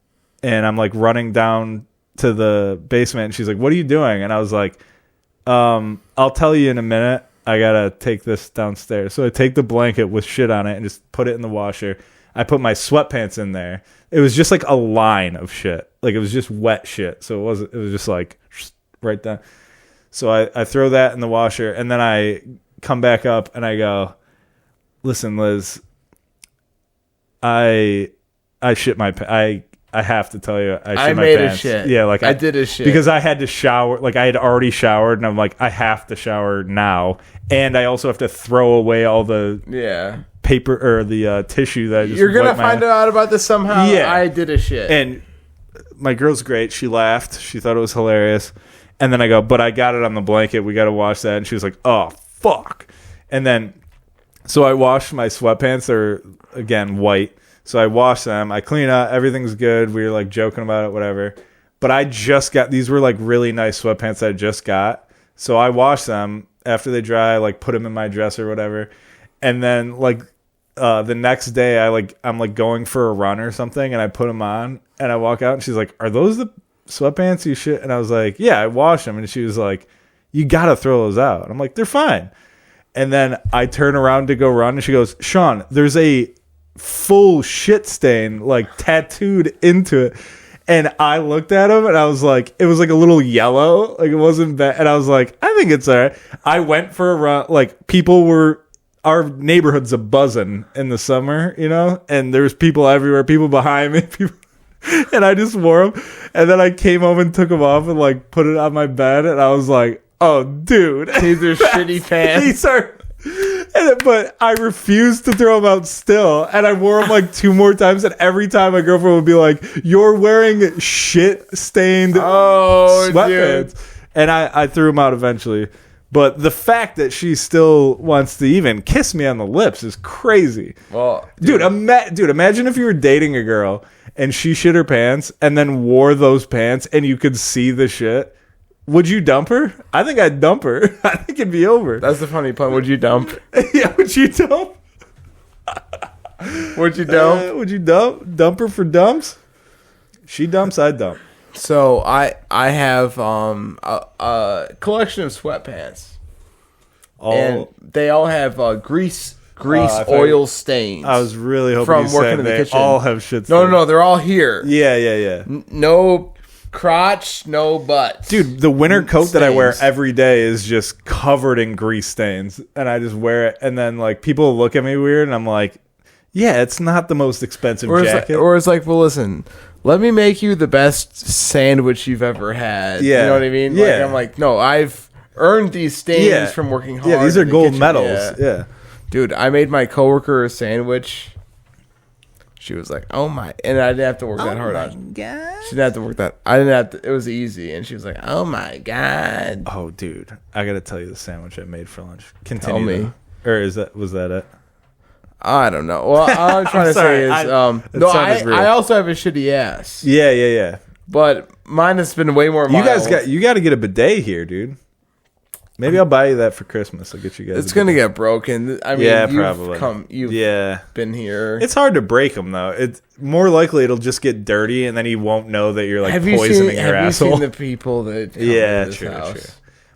and I'm like running down to the basement. And she's like, what are you doing? And I was like, I'll tell you in a minute. I got to take this downstairs. So I take the blanket with shit on it and just put it in the washer. I put my sweatpants in there. It was just like a line of shit. Like it was just wet shit. So it was just like... right down. So I throw that in the washer and then I come back up and I go, listen, Liz, I shit my I have to tell you I shit my made pants. A shit. Yeah, like I did a shit. Because I had to shower, like I had already showered and I'm like, I have to shower now. And I also have to throw away all the paper or the tissue that I just You're going to find out about this somehow? Yeah. I did a shit. And my girl's great. She laughed. She thought it was hilarious. And then I go, but I got it on the blanket. We got to wash that. And she was like, oh, fuck. And then, so I washed my sweatpants. They're, again, white. So I washed them. I clean up. Everything's good. We were like joking about it, whatever. But I just got, these were like really nice sweatpants I just got. So I washed them. After they dry, I like put them in my dresser or whatever. And then like the next day, I'm like going for a run or something. And I put them on. And I walk out and she's like, are those the sweatpants you shit? And I was like, yeah, I washed them. And she was like, you gotta throw those out. I'm like, they're fine. And then I turn around to go run and she goes, Sean, there's a full shit stain like tattooed into it. And I looked at him and I was like, it was like a little yellow, like it wasn't bad. And I was like, I think it's all right. I went for a run. Like our neighborhood's a buzzing in the summer, you know, and there's people everywhere, people behind me, people. And I just wore them. And then I came home and took them off and like put it on my bed. And I was like, oh, dude. These are shitty pants. These are. But I refused to throw them out still. And I wore them like 2 more times. And every time my girlfriend would be like, you're wearing shit stained sweatpants. Dude. And I threw them out eventually. But the fact that she still wants to even kiss me on the lips is crazy. Well, dude, imagine if you were dating a girl and she shit her pants and then wore those pants and you could see the shit. Would you dump her? I think I'd dump her. I think it'd be over. That's the funny part. Would you dump? Yeah, would you dump? Would you dump? Would you dump her for dumps? She dumps, I dump. So I have a collection of sweatpants, and they all have grease oil stains. I was really hoping from you working said in the they kitchen. all have shit stains. No, they're all here. Yeah. No crotch, no butt. Dude, the winter coat stains that I wear every day is just covered in grease stains, and I just wear it, and then like people look at me weird, and I'm like, yeah, it's not the most expensive jacket. Or it's like, well, listen, let me make you the best sandwich you've ever had. Yeah. You know what I mean? Yeah. Like, I'm like, no, I've earned these stains from working hard. Yeah, these are in the gold kitchen. medals. Yeah. Dude, I made my coworker a sandwich. She was like, oh my, and I didn't have to work that hard on it. Oh my God. She didn't have to work that. I didn't have to, it was easy. And she was like, oh my God. Oh, dude, I got to tell you the sandwich I made for lunch. Continue. Tell me. Or was that it? I don't know. Well, all I'm trying to say is, I also have a shitty ass. Yeah. But mine has been way more mild. You got to get a bidet here, dude. Maybe I'll buy you that for Christmas. I'll get you guys. It's gonna get broken. I mean, yeah, you've probably. You've been here. It's hard to break them though. It's more likely it'll just get dirty, and then he won't know that you're like poisoning your asshole. Have you seen the people that? Come to this house? True.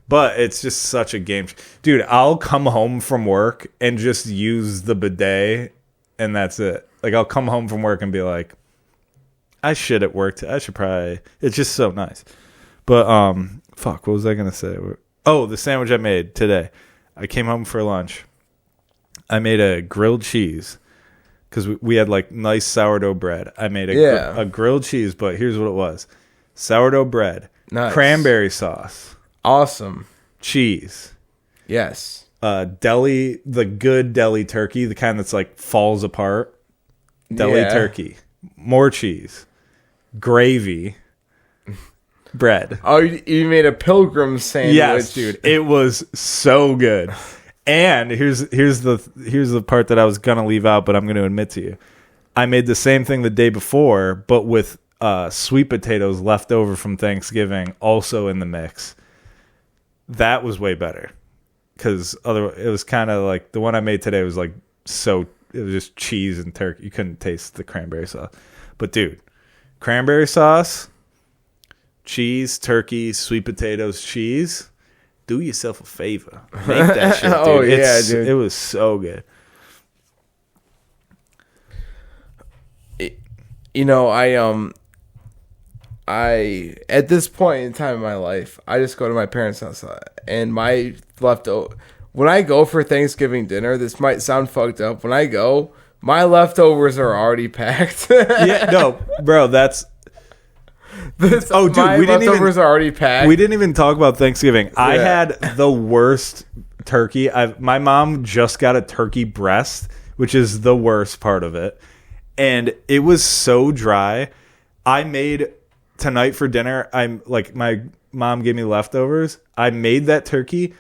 But it's just such a game, dude. I'll come home from work and just use the bidet, and that's it. Like I'll come home from work and be like, I should at work. I should probably. It's just so nice. But fuck. What was I gonna say? Oh, the sandwich I made today. I came home for lunch. I made a grilled cheese because we had like nice sourdough bread. I made a grilled cheese, but here's what it was: sourdough bread, cranberry sauce, awesome, cheese, yes, the good deli turkey, the kind that's like falls apart, deli turkey, more cheese, gravy. Bread. Oh, you made a pilgrim sandwich. Yes, dude. It was so good. And here's the part that I was gonna leave out, but I'm gonna admit to you. I made the same thing the day before, but with sweet potatoes left over from Thanksgiving also in the mix. That was way better. Because otherwise it was kind of like the one I made today was like it was just cheese and turkey. You couldn't taste the cranberry sauce. But dude, cranberry sauce, cheese, turkey, sweet potatoes, cheese. Do yourself a favor. Make that shit, dude. Oh, yeah, dude. It was so good. You know, I at this point in time in my life, I just go to my parents' house and my leftover. When I go for Thanksgiving dinner, this might sound fucked up. When I go, my leftovers are already packed. Yeah, no, bro, that's. Oh, dude, my leftovers are already packed. We didn't even talk about Thanksgiving. Yeah. I had the worst turkey. My mom just got a turkey breast, which is the worst part of it, and it was so dry. I made tonight for dinner. I'm like, my mom gave me leftovers. I made that turkey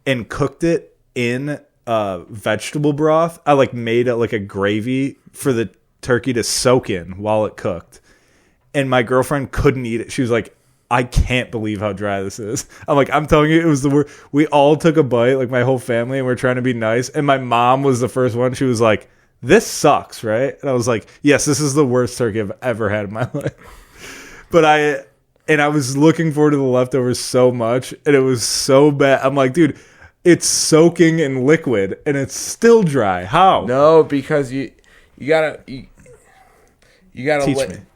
and cooked it in vegetable broth. I like made it like a gravy for the turkey to soak in while it cooked. And my girlfriend couldn't eat it. She was like, I can't believe how dry this is. I'm like, I'm telling you, it was the worst. We all took a bite, like my whole family, and we're trying to be nice. And my mom was the first one. She was like, this sucks, right? And I was like, yes, this is the worst turkey I've ever had in my life. But I was looking forward to the leftovers so much, and it was so bad. I'm like, dude, it's soaking in liquid, and it's still dry. How? No, because you gotta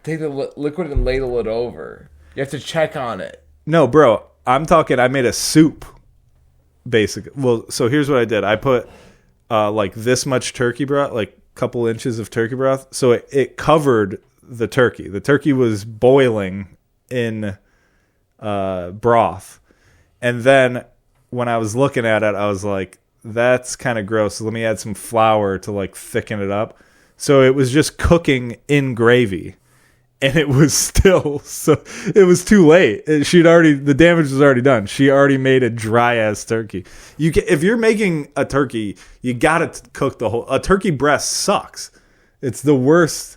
take the liquid and ladle it over. You have to check on it. No, bro, I'm talking. I made a soup, basically. Well, so here's what I did. I put like this much turkey broth, like a couple inches of turkey broth, so it covered the turkey. The turkey was boiling in broth, and then when I was looking at it, I was like, "That's kind of gross. So let me add some flour to like thicken it up." So it was just cooking in gravy, and it was still it was too late. The damage was already done. She already made a dry ass turkey. If you're making a turkey, you gotta cook a turkey breast sucks. It's the worst.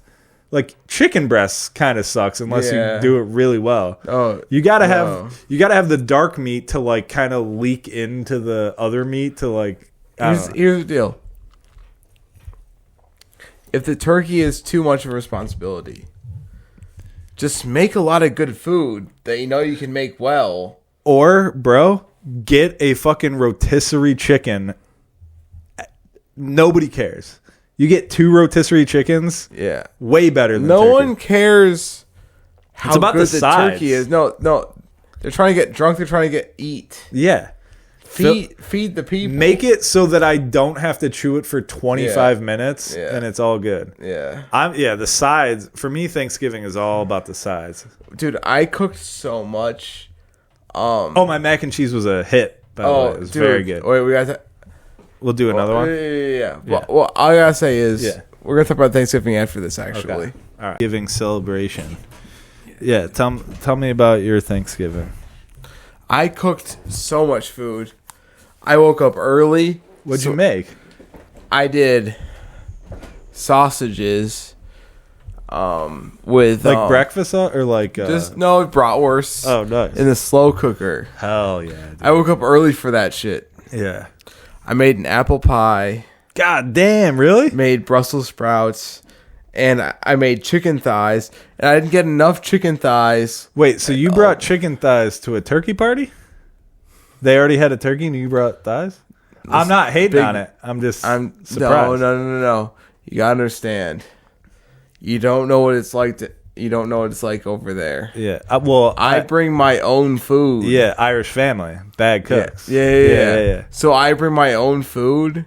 Like chicken breasts kind of sucks unless you do it really well. Oh, you gotta have the dark meat to like kind of leak into the other meat to like. Here's the deal. If the turkey is too much of a responsibility, just make a lot of good food that you know you can make well. Or, bro, get a fucking rotisserie chicken. Nobody cares. You get 2 rotisserie chickens. Yeah. Way better than no turkey. one cares how it's about good the turkey is. No. They're trying to get drunk. They're trying to eat. Yeah. Feed the people. Make it so that I don't have to chew it for 25 minutes, and it's all good. Yeah. The sides. For me, Thanksgiving is all about the sides. Dude, I cooked so much. My mac and cheese was a hit, by the way. It was very good. Wait, we got to... We'll do another one? Yeah. Well, all I gotta say is we're going to talk about Thanksgiving after this, actually. Okay. All right. Thanksgiving celebration. Yeah, tell me about your Thanksgiving. I cooked so much food. I woke up early. What'd you make? I did sausages, with like breakfast or like just no bratwurst. Oh, nice. In the slow cooker. Hell yeah! Dude. I woke up early for that shit. Yeah. I made an apple pie. God damn! Really? Made Brussels sprouts, and I made chicken thighs. And I didn't get enough chicken thighs. Wait, so you brought chicken thighs to a turkey party? They already had a turkey, and you brought thighs? I'm not hating on it. I'm surprised. No. You gotta understand. You don't know what it's like you don't know what it's like over there. Yeah. Well, I bring my own food. Yeah, Irish family, bad cooks. Yeah. So I bring my own food,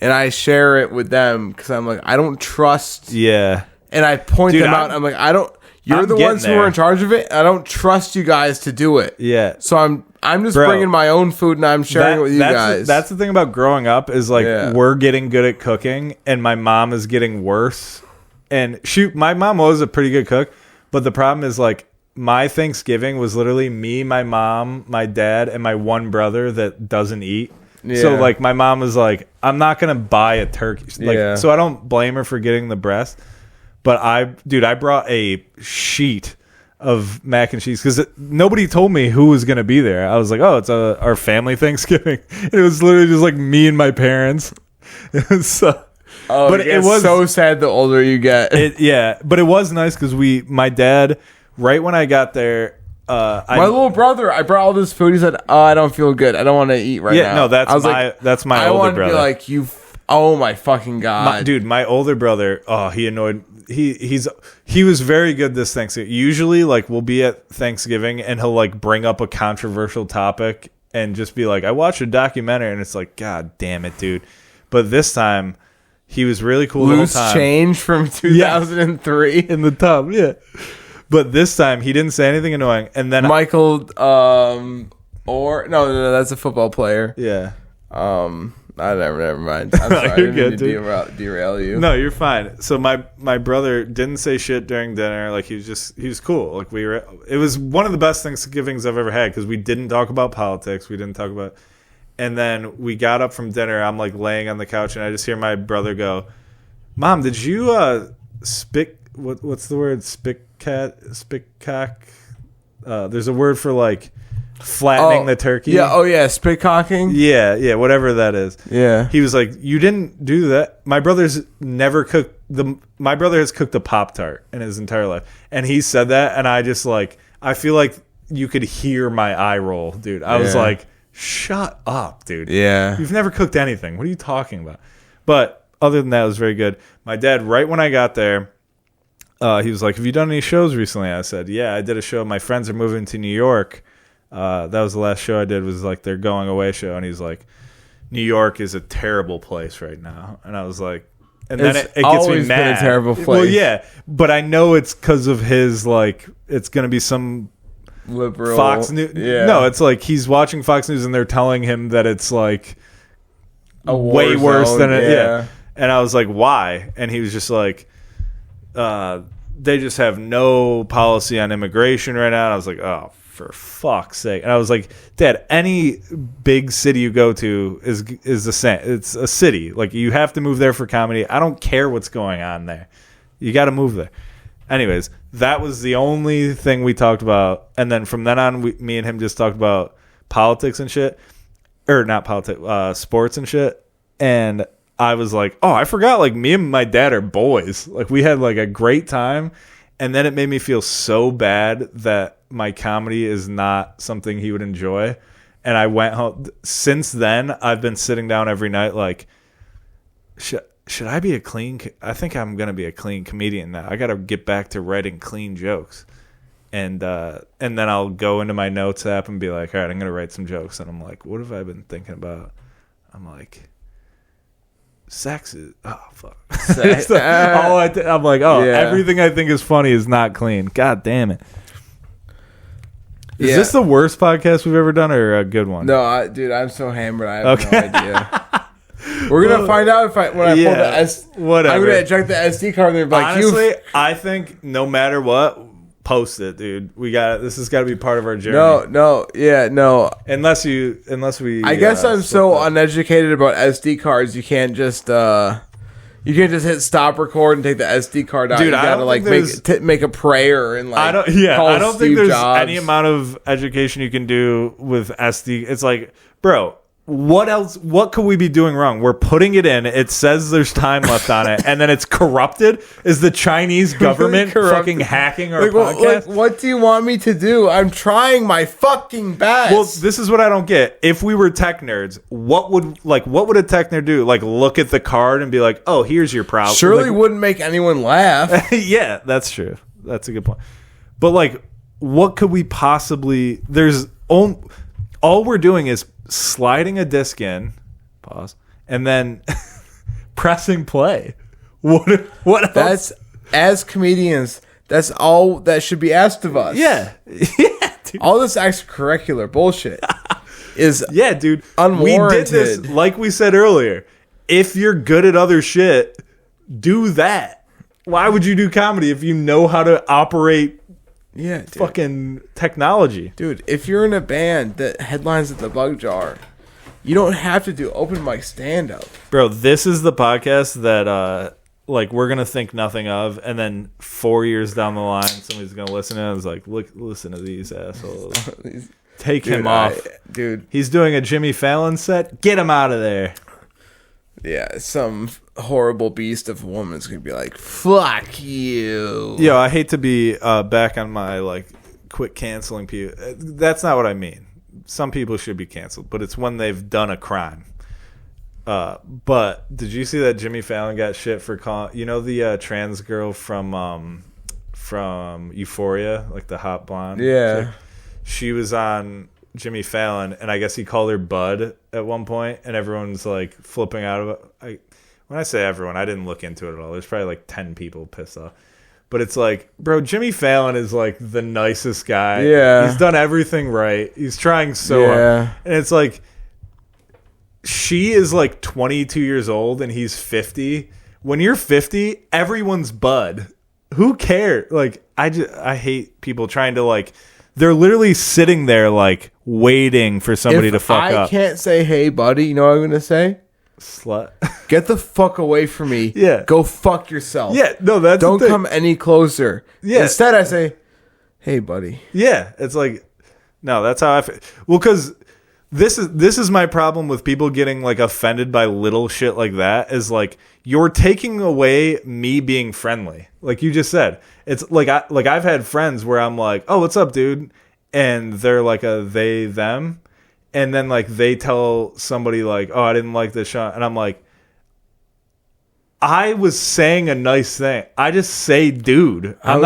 and I share it with them because I'm like, I don't trust. Yeah. And I point them out. I'm like, I don't. You're the ones who are in charge of it. I don't trust you guys to do it. Yeah. So I'm just bringing my own food and I'm sharing it with you guys. That's the thing about growing up is like we're getting good at cooking and my mom is getting worse. And my mom was a pretty good cook, but the problem is like my Thanksgiving was literally me, my mom, my dad, and my one brother that doesn't eat. Yeah. So like my mom was like, I'm not gonna buy a turkey. Like, so I don't blame her for getting the breast. But I brought a sheet of mac and cheese because nobody told me who was going to be there. I was like, oh, it's our family Thanksgiving. And it was literally just like me and my parents. It was but it was so sad the older you get. But it was nice because my dad, right when I got there, my little brother, I brought all this food. He said, "Oh, I don't feel good. I don't want to eat right now." Yeah, no, that's my older brother. I want to be like, oh my fucking god, my older brother. Oh, he annoyed. He was very good this Thanksgiving. Usually, like we'll be at Thanksgiving and he'll like bring up a controversial topic and just be like, "I watched a documentary," and it's like, "God damn it, dude!" But this time, he was really cool. Loose the whole time. Change from 2003 in the tub, yeah. But this time, he didn't say anything annoying. And then Michael, that's a football player. Yeah. Never mind. I'm sorry. You're good, to derail you. No, you're fine. So my brother didn't say shit during dinner. Like he was cool. Like it was one of the best Thanksgivings I've ever had because we didn't talk about politics. We didn't talk about. And then we got up from dinner. I'm like laying on the couch and I just hear my brother go, "Mom, did you what's the word? Spitcock? There's a word for like flattening the turkey." Yeah. Oh yeah. Spitcocking. Yeah. Whatever that is. Yeah. He was like, "You didn't do that." My brother's never cooked my brother has cooked a Pop-Tart in his entire life. And he said that. And I just like, I feel like you could hear my eye roll, dude. I was like, shut up, dude. Yeah. You've never cooked anything. What are you talking about? But other than that, it was very good. My dad, right when I got there, he was like, "Have you done any shows recently?" I said, "Yeah, I did a show. My friends are moving to New York." That was the last show I did, was like their going away show. And he's like, "New York is a terrible place right now." And I was like, and then it gets me mad. Been a terrible place. Well, yeah, but I know it's because of his, like, it's going to be some liberal Fox News. Yeah. No, it's like he's watching Fox News and they're telling him that it's like way worse than it. Yeah. And I was like, "Why?" And he was just like, "They just have no policy on immigration right now." And I was like, "Oh, for fuck's sake." And I was like, "Dad, any big city you go to is the same. It's a city. Like, you have to move there for comedy. I don't care what's going on there. You got to move there." Anyways, that was the only thing we talked about. And then from then on, me and him just talked about politics and shit. Or not politics, sports and shit. And I was like, oh, I forgot, like, me and my dad are boys. Like, we had, like, a great time. And then it made me feel so bad that my comedy is not something he would enjoy. And I went home. Since then, I've been sitting down every night like, should I be I think I'm going to be a clean comedian now. I got to get back to writing clean jokes. And then I'll go into my notes app and be like, all right, I'm going to write some jokes. And I'm like, what have I been thinking about? I'm like, sex is, oh, fuck. I'm like, oh, everything I think is funny is not clean. God damn it. Is this the worst podcast we've ever done or a good one? No, dude, I'm so hammered. I have no idea. We're going to find out when I pull the whatever. I'm going to eject the SD card and they're like, honestly, I think no matter what, post it, dude. This has got to be part of our journey. No. Unless we. I guess I'm so uneducated about SD cards. You can't just You can't just hit stop record and take the SD card out. Dude, you gotta like make a prayer and like. I don't think there's any amount of education you can do with SD. It's like, bro, what else? What could we be doing wrong? We're putting it in. It says there's time left on it, and then it's corrupted. Is the Chinese government fucking hacking our podcast? What do you want me to do? I'm trying my fucking best. Well, this is what I don't get. If we were tech nerds, what would a tech nerd do? Like, look at the card and be like, "Oh, here's your problem." Surely wouldn't make anyone laugh. Yeah, that's true. That's a good point. But like, what could we possibly? There's all we're doing is sliding a disc in, pause, and then pressing play. What else? That's, as comedians, that's all that should be asked of us. Yeah. Yeah, dude. All this extracurricular bullshit is dude. unwarranted. We did this, like we said earlier. If you're good at other shit, do that. Why would you do comedy if you know how to operate fucking technology? Dude, if you're in a band that headlines at the Bug Jar, you don't have to do open mic stand-up. Bro, this is the podcast that like we're gonna think nothing of, and then 4 years down the line somebody's gonna listen to it and is like, look, listen to these assholes. Take him off. Dude. He's doing a Jimmy Fallon set. Get him out of there. Yeah, some horrible beast of a woman's gonna be like, fuck you. Yo, I hate to be back on my like quit canceling people. That's not what I mean. Some people should be canceled, but it's when they've done a crime. But did you see that Jimmy Fallon got shit for calling, the trans girl from Euphoria, like the hot blonde chick? She was on Jimmy Fallon, and I guess he called her Bud at one point, and everyone's like flipping out of it. When I say everyone, I didn't look into it at all. There's probably like 10 people pissed off. But it's like, bro, Jimmy Fallon is like the nicest guy. Yeah. He's done everything right. He's trying so hard. And it's like, she is like 22 years old and he's 50. When you're 50, everyone's Bud. Who cares? Like, I hate people trying to like, they're literally sitting there like waiting for somebody to fuck up. I can't say, hey, buddy, you know what I'm going to say? Slut. Get the fuck away from me. Yeah. Go fuck yourself. Yeah, no, that's Don't come any closer. Yeah. Instead, I say, hey, buddy. Yeah, it's like, no, that's how I feel. Well, because this is my problem with people getting like offended by little shit like that, is like, you're taking away me being friendly. Like you just said, it's like I've had friends where I'm like, oh, what's up, dude? And they're like a they, them. And then like they tell somebody like, oh, I didn't like this shot. And I'm like, I was saying a nice thing. I just say, dude. I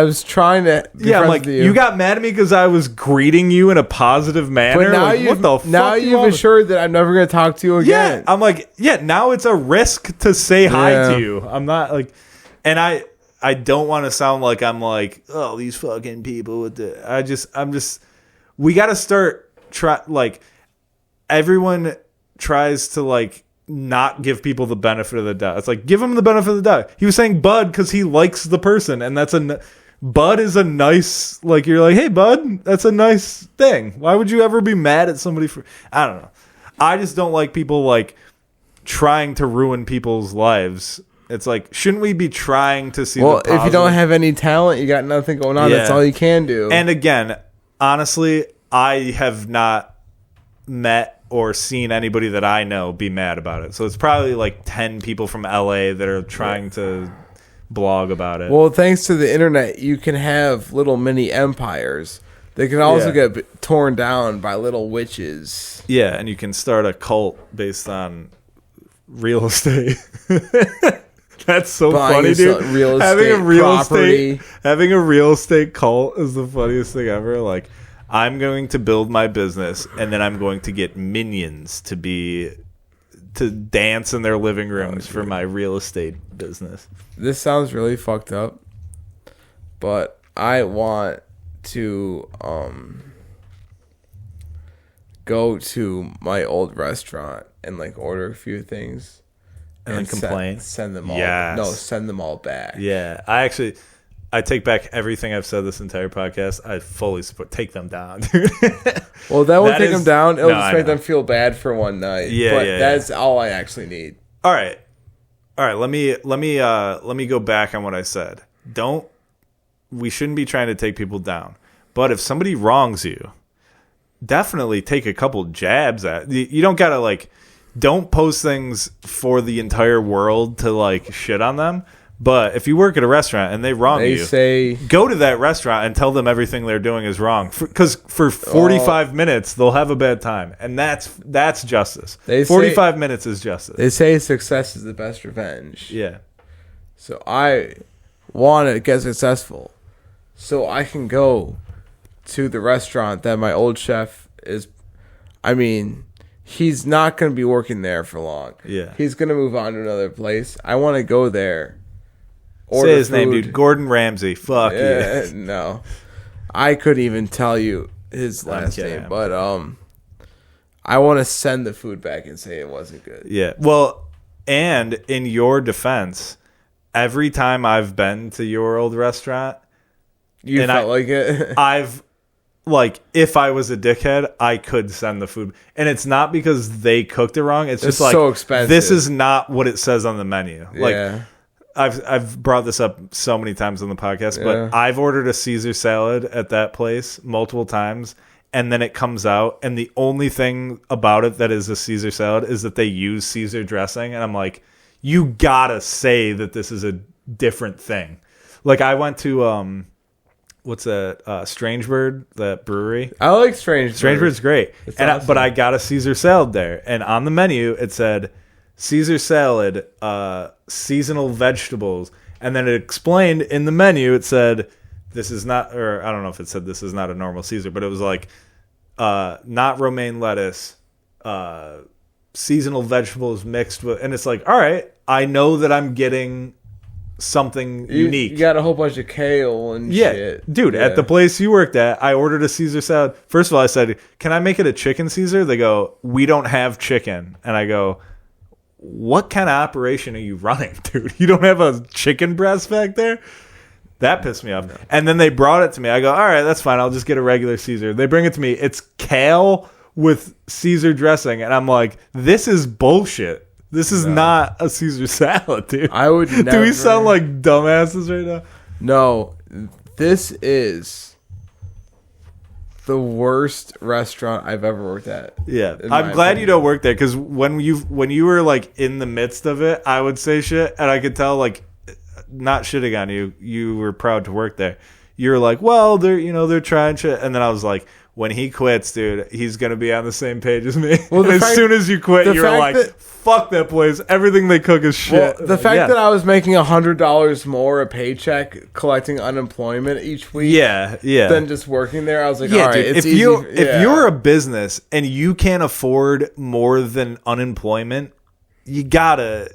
was trying to. Yeah, I'm like, you got mad at me because I was greeting you in a positive manner. But now like, what the fuck? Now you've assured that I'm never going to talk to you again. Yeah, I'm like, now it's a risk to say hi to you. I'm not like, and I don't want to sound like I'm like, oh, these fucking people with the. We got to start. Everyone tries to like not give people the benefit of the doubt. It's like, give him the benefit of the doubt. He was saying Bud because he likes the person, and Bud is a nice, like, you're like, hey Bud, that's a nice thing. Why would you ever be mad at somebody for? I don't know. I just don't like people like trying to ruin people's lives. It's like, shouldn't we be trying to see? Well, if you don't have any talent, you got nothing going on. Yeah. That's all you can do. And again, honestly, I have not met or seen anybody that I know be mad about it. So it's probably like 10 people from LA that are trying to blog about it. Well, thanks to the internet, you can have little mini empires. They can also get torn down by little witches. Yeah, and you can start a cult based on real estate. That's so funny, dude. Having a real estate cult is the funniest thing ever. Like, I'm going to build my business, and then I'm going to get minions to dance in their living rooms for my real estate business. This sounds really fucked up, but I want to go to my old restaurant and like order a few things and complain. Send them all. Yes. No, send them all back. Yeah, I take back everything I've said this entire podcast. I fully support. Take them down, dude. Well, that won't take them down. It'll just make them feel bad for one night. Yeah, but that's all I actually need. All right. All right, let me go back on what I said. We shouldn't be trying to take people down. But if somebody wrongs you, definitely take a couple jabs at. You don't got to like don't post things for the entire world to like shit on them. But if you work at a restaurant and they wrong you, go to that restaurant and tell them everything they're doing is wrong. Because for 45 minutes, they'll have a bad time. And that's justice. 45 minutes is justice. They say success is the best revenge. Yeah. So I want to get successful so I can go to the restaurant that my old chef is. I mean, he's not going to be working there for long. Yeah. He's going to move on to another place. I want to go there. Say his name, dude. Gordon Ramsay. Fuck yeah. No. I couldn't even tell you his last name. But I want to send the food back and say it wasn't good. Yeah. Well, and in your defense, every time I've been to your old restaurant, you felt like it? I've, like, if I was a dickhead, I could send the food. And it's not because they cooked it wrong. It's just like, so expensive. This is not what it says on the menu. Like, yeah. I've brought this up so many times on the podcast, but I've ordered a Caesar salad at that place multiple times, and then it comes out, and the only thing about it that is a Caesar salad is that they use Caesar dressing, and I'm like, you gotta say that this is a different thing. Like, I went to what's that? Strange Bird, that brewery. I like Strange Bird. Strange Bird's great, Awesome. But I got a Caesar salad there, and on the menu it said Caesar salad, seasonal vegetables, and then it explained in the menu. It said this is not, or I don't know if it said this is not a normal Caesar, but it was like not romaine lettuce, seasonal vegetables mixed with, and it's like, all right, I know that I'm getting something unique. You got a whole bunch of kale and shit. Dude, at the place you worked at, I ordered a Caesar salad. First of all, I said, can I make it a chicken Caesar? They go, we don't have chicken. And I go, what kind of operation are you running, dude? You don't have a chicken breast back there? That pissed me off. And then they brought it to me. I go, all right, that's fine. I'll just get a regular Caesar. They bring it to me. It's kale with Caesar dressing. And I'm like, this is bullshit. This is not a Caesar salad, dude. I would never. Do we sound like dumbasses right now? No. This is the worst restaurant I've ever worked at. Yeah, I'm glad you don't work there, because when you were like in the midst of it, I would say shit, and I could tell, like, not shitting on you. You were proud to work there. You were like, well, they're trying shit, and then I was like, when he quits, dude, he's gonna be on the same page as me. Well, as soon as you quit, you were like, fuck that place. Everything they cook is shit. Well, the fact that I was making $100 more a paycheck collecting unemployment each week, than just working there, I was like, all right, dude, it's if you're a business and you can't afford more than unemployment, you gotta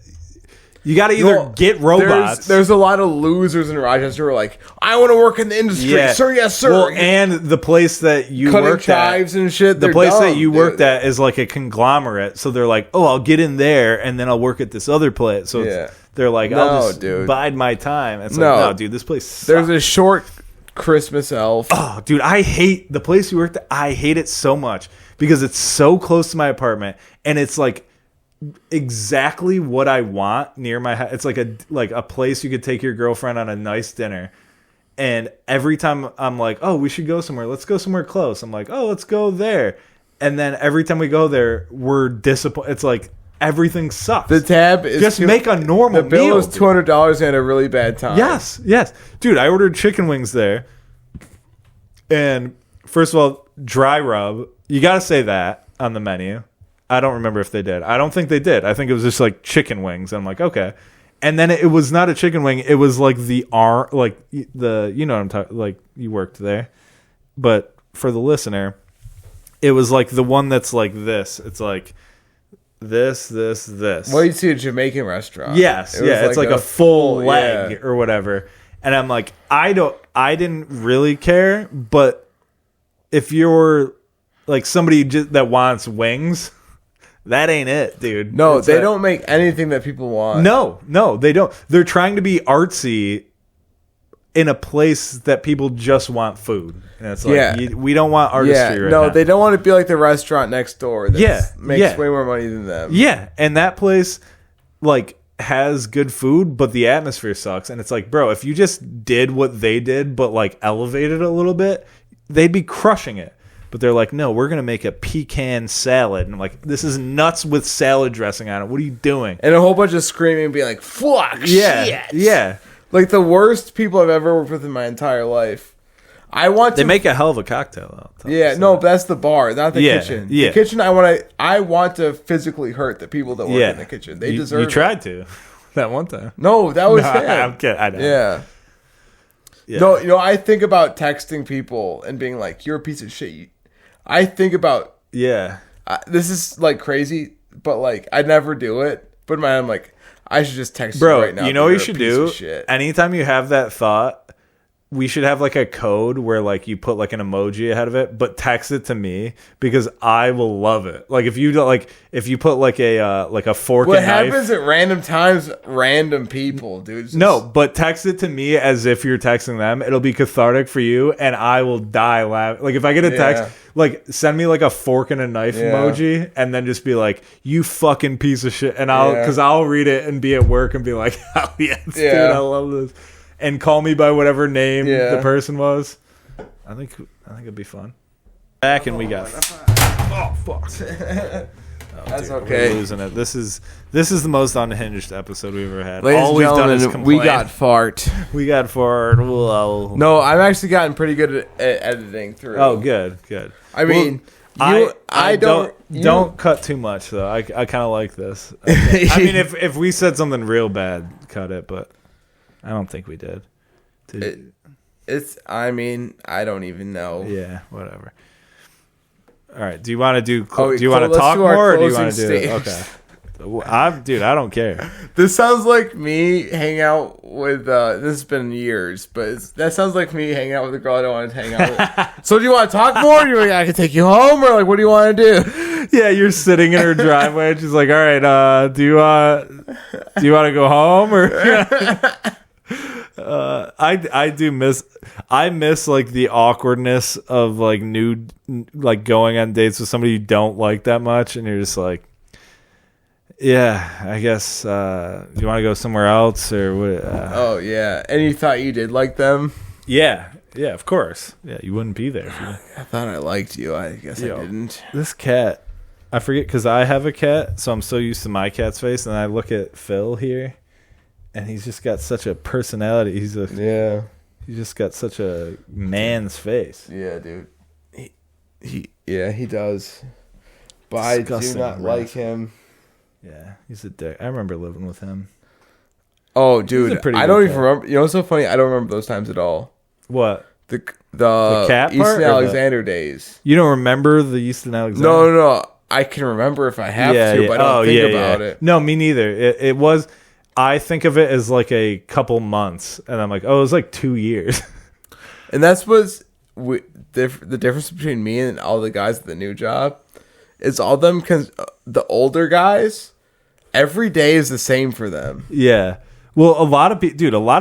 either get robots. There's a lot of losers in Rochester who are like, I want to work in the industry. Yeah. Sir, yes, sir. Well, and the place that you worked at, and shit, the place that you worked at is like a conglomerate. So they're like, oh, I'll get in there and then I'll work at this other place. So they're like, I'll just bide my time. It's like, no, dude, this place sucks. There's a short Christmas elf. Oh, dude, I hate the place you worked at. I hate it so much because it's so close to my apartment, and it's like exactly what I want near my house. It's like a place you could take your girlfriend on a nice dinner, and every time I'm like, oh, we should go somewhere, let's go somewhere close, I'm like, oh, let's go there, and then every time we go there, we're disappointed. It's like everything sucks. The tab is just make a normal the bill meal. is $200 and a really bad time. Yes dude, I ordered chicken wings there, and first of all, dry rub, you gotta say that on the menu. I don't remember if they did. I don't think they did. I think it was just like chicken wings. I'm like, okay. And then it was not a chicken wing. It was like you know what I'm talking, like, you worked there. But for the listener, it was like the one that's like this. It's like this. Well, you see a Jamaican restaurant. Yes. It's like a full leg or whatever. And I'm like, I didn't really care. But if you're like somebody that wants wings, that ain't it, dude. No, they don't make anything that people want. No, they don't. They're trying to be artsy in a place that people just want food. And it's like, we don't want artistry right now. No, they don't want to be like the restaurant next door that makes way more money than them. Yeah, and that place, like, has good food, but the atmosphere sucks. And it's like, bro, if you just did what they did, but like elevated a little bit, they'd be crushing it. But they're like, no, we're going to make a pecan salad. And I'm like, this is nuts with salad dressing on it. What are you doing? And a whole bunch of screaming and being like, fuck, shit. Yeah. Like the worst people I've ever worked with in my entire life. They make a hell of a cocktail, though. Yeah, no, that's the bar, not the kitchen. Yeah. The kitchen, I want to physically hurt the people that work in the kitchen. They deserve it. You tried to that one time. No, that was him. I'm kidding. I know. Yeah. No, I think about texting people and being like, you're a piece of shit. I think about... Yeah. This is like crazy, but like, I never do it. But in my head, I'm like, I should just text Bro, you right now. You know what you should do? Anytime you have that thought, we should have like a code where like you put like an emoji ahead of it, but text it to me because I will love it. Like if you put like a fork and knife. What happens at random times? Random people, dude. No, but text it to me as if you're texting them. It'll be cathartic for you, and I will die laughing. Like if I get a text, like send me like a fork and a knife emoji, and then just be like, "You fucking piece of shit," and I'll read it and be at work and be like, "Oh yes, dude, I love this." And call me by whatever name the person was. I think it'd be fun. Back and we got. Oh fuck! That's okay. We're losing it. This is the most unhinged episode we've ever had. Ladies All and we've done is gentlemen, complain. we got fart. We got fart. Well, no, I've actually gotten pretty good at editing through. Oh, good. I mean, I don't cut too much though. I kind of like this. I mean, if we said something real bad, cut it. But I don't think we did. I mean, I don't even know. Yeah, whatever. All right. Do you want to do? Do you want to talk more, or do you want to do? Okay. I don't care. This sounds like me hanging out with. This has been years, but that sounds like me hanging out with a girl I don't want to hang out with. So do you want to talk more? Or do you want I can take you home, or like what do you want to do? Yeah, you're sitting in her driveway. And she's like, "All right, do you want to go home or?" I miss like the awkwardness of like going on dates with somebody you don't like that much, and you're just like, yeah, I guess you want to go somewhere else or what? Oh yeah, and you thought you did like them? Yeah, of course. Yeah, you wouldn't be there. I thought I liked you. I guess I didn't. This cat, I forget because I have a cat, so I'm so used to my cat's face, and I look at Phil here. And he's just got such a personality. He's just got such a man's face. Yeah, dude. He does. But Disgusting I do not like him. Yeah, he's a dick. I remember living with him. Oh, dude, I don't even remember. You know what's so funny? I don't remember those times at all. What? The cat Easton part Alexander days. You don't remember the Easton Alexander? No. I can remember if I have to, but I don't think about it. No, me neither. It was... I think of it as like a couple months, and I'm like, oh, it was like 2 years. And that's what's the difference between me and all the guys at the new job is all them the older guys, every day is the same for them. Yeah. Well, a lot of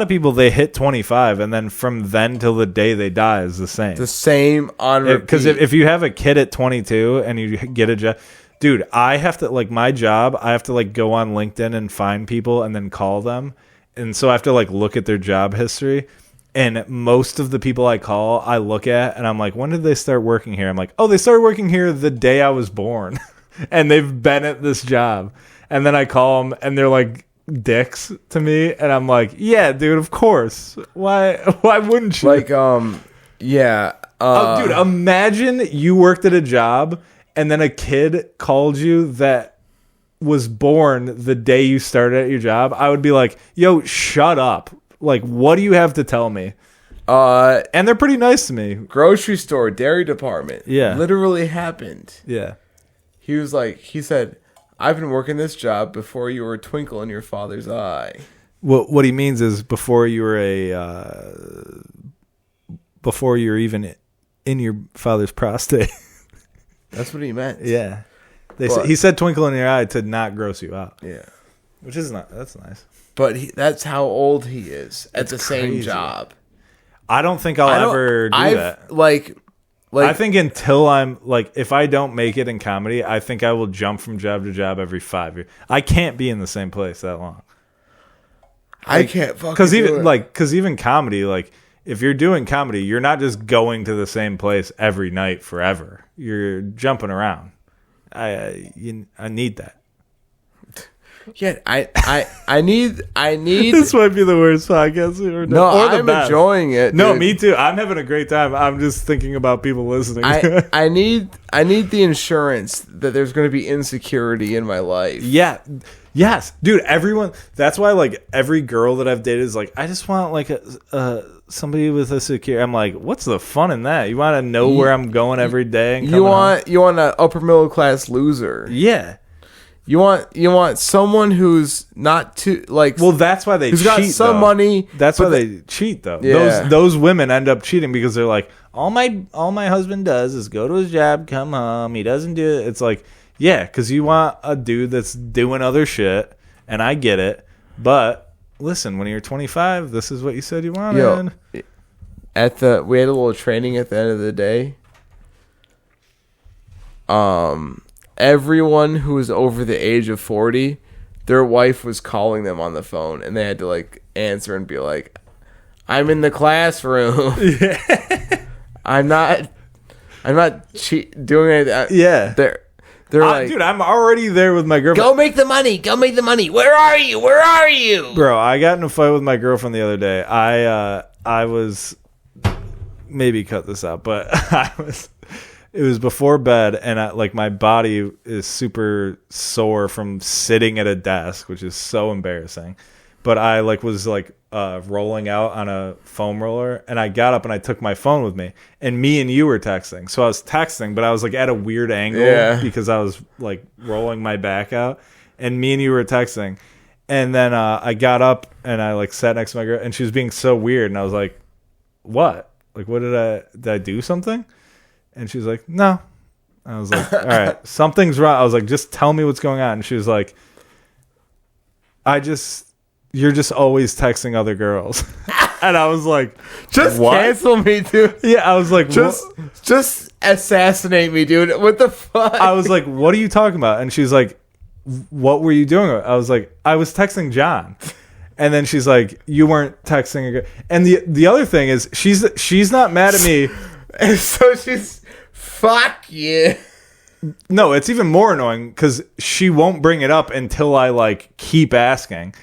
people, they hit 25, and then from then till the day they die is the same. The same on repeat. Because if you have a kid at 22 and you get a job... Dude, I have to, like, my job, I have to, like, go on LinkedIn and find people and then call them. And so I have to, like, look at their job history. And most of the people I call, I look at, and I'm like, when did they start working here? I'm like, oh, they started working here the day I was born. And they've been at this job. And then I call them, and they're, like, dicks to me. And I'm like, yeah, dude, of course. Why wouldn't you? Like, yeah. Dude, imagine you worked at a job... And then a kid called you that was born the day you started at your job. I would be like, yo, shut up. Like, what do you have to tell me? And they're pretty nice to me. Grocery store, dairy department. Yeah. Literally happened. Yeah. He said, I've been working this job before you were a twinkle in your father's eye. What he means is before you were even in your father's prostate. That's what he meant. Yeah. He said twinkle in your eye to not gross you out. Yeah. Which is not, that's nice. But that's how old he is at the crazy. Same job. I don't think I'll ever do that. Like, I think until I'm, like, if I don't make it in comedy, I think I will jump from job to job every 5 years. I can't be in the same place that long. I can't fucking because do it. because even comedy, like if you're doing comedy, you're not just going to the same place every night forever. You're jumping around. I need that. Yeah, I need. This might be the worst podcast we've ever done. No, or the I'm best. enjoying it. No, dude. me too. I'm having a great time. I'm just thinking about people listening. I need the insurance that there's going to be insecurity in my life. Yeah. Yes, dude. Everyone. That's why, like, every girl that I've dated is like, I just want like a somebody with a secure. I'm like, what's the fun in that? You want to know where I'm going every day? And you want an upper middle class loser. Yeah. You want someone who's not too like. Well, that's why they who's cheat. Got some though. money. That's why they cheat, though. Yeah. Those women end up cheating because they're like, all my husband does is go to his job, come home. He doesn't do it. It's like, yeah, because you want a dude that's doing other shit, and I get it. But listen, when you're 25, this is what you said you wanted. We had a little training at the end of the day. Everyone who was over the age of 40, their wife was calling them on the phone, and they had to like answer and be like, "I'm in the classroom. Yeah. I'm not doing anything." Yeah, they're like, dude, I'm already there with my girlfriend. Go make the money. Where are you, bro? I got in a fight with my girlfriend the other day. I was maybe cut this out, but it was before bed, and like my body is super sore from sitting at a desk, which is so embarrassing. But I was rolling out on a foam roller, and I got up and I took my phone with me, and me and you were texting. So I was texting, but I was like at a weird angle because I was like rolling my back out, and me and you were texting. And then I got up and I like sat next to my girl, and she was being so weird, and I was like, "What? Like, what did I do something?" And she was like, "No." I was like, "All right, something's wrong." I was like, "Just tell me what's going on." And she was like, "You're just always texting other girls." And I was like, "Just what? Cancel me, dude." Yeah, I was like, just assassinate me, dude. What the fuck? I was like, "What are you talking about?" And she's like, "What were you doing?" I was like, "I was texting John." And then she's like, "You weren't texting a girl." And the other thing is, she's not mad at me. And so she's, fuck you. No, it's even more annoying because she won't bring it up until I like keep asking.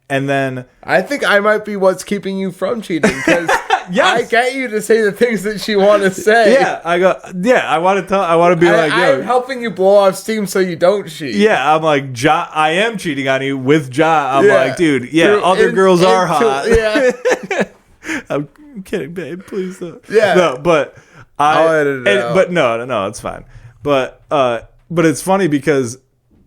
And then I think I might be what's keeping you from cheating because yes. I get you to say the things that you want to say. Yeah, I want to be like, yo, I'm helping you blow off steam so you don't cheat. Yeah, I'm like, Ja, I am cheating on you with Ja. I'm like, dude, yeah, other girls are hot. Yeah. I'm kidding, babe. Please don't. Yeah. No, but I'll edit it out. But no, it's fine. But it's funny because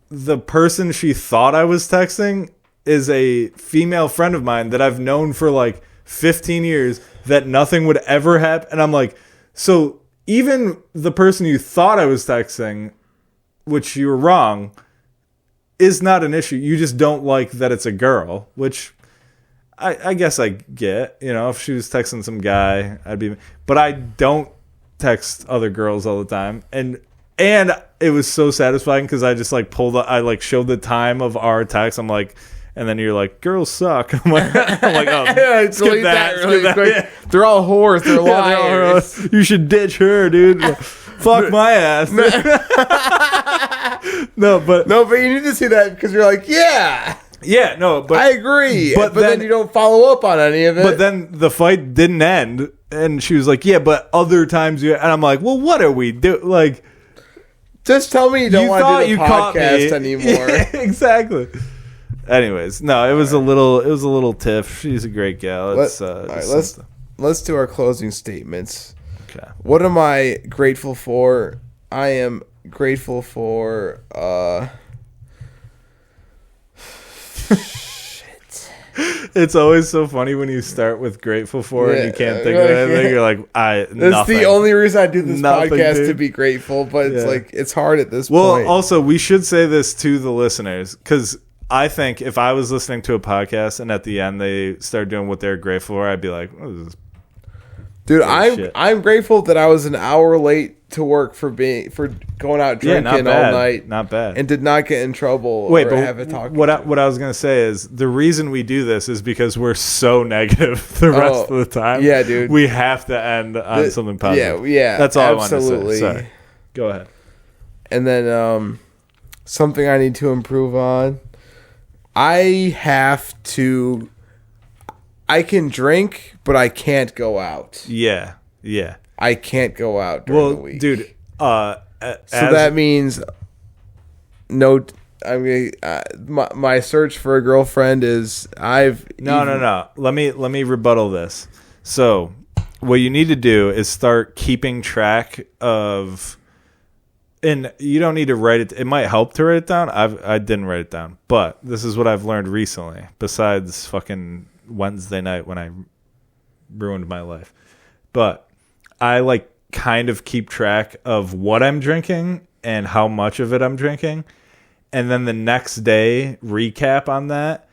the person she thought I was texting is a female friend of mine that I've known for like 15 years that nothing would ever happen. And I'm like, so even the person you thought I was texting, which you were wrong, is not an issue. You just don't like that it's a girl, which I guess I get. You know, if she was texting some guy, I'd be. But I don't text other girls all the time. And it was so satisfying because I just like showed the time of our text. I'm like, and then you're like, girls suck. I'm like, oh, skip that. Really quick. Yeah. They're all whores. They're liars. You should ditch her, dude. Fuck my ass. No, but you need to see that because you're like, yeah. Yeah, no, but I agree. But then you don't follow up on any of it. But then the fight didn't end, and she was like, "Yeah, but other times you." And I'm like, "Well, what are we doing?" Like, just tell me you don't want to do the podcast anymore. Yeah, exactly. Anyways, no, it was a little tiff. She's a great gal. It's, let's do our closing statements. Okay. What am I grateful for? I am grateful for It's always so funny when you start with grateful for and you can't think of anything. You're like, That's nothing. the only reason I do this podcast, dude. to be grateful, but it's like it's hard at this point. point. Well, also, we should say this to the listeners because I think if I was listening to a podcast and at the end they start doing what they're grateful for, I'd be like, oh, this is dude, I'm grateful that I was an hour late to work for going out drinking all night. Not bad. And did not get in trouble. Wait, or but have a talk. What I was gonna say is the reason we do this is because we're so negative the rest of the time. Yeah, dude. We have to end on something positive. Yeah. That's all absolutely. I wanted to say. Sorry. Go ahead. And then something I need to improve on. I can drink, but I can't go out. Yeah. I can't go out during the week. Dude. So that means no. I mean, my search for a girlfriend is No. Let me rebuttal this. So, what you need to do is start keeping track of, and you don't need to write it. It might help to write it down. I didn't write it down, but this is what I've learned recently. Besides fucking Wednesday night when I ruined my life, but I like kind of keep track of what I'm drinking and how much of it I'm drinking. And then the next day recap on that.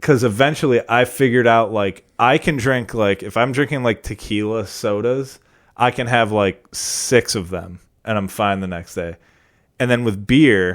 Because eventually I figured out like I can drink like if I'm drinking like tequila sodas, I can have like 6 of them and I'm fine the next day. And then with beer,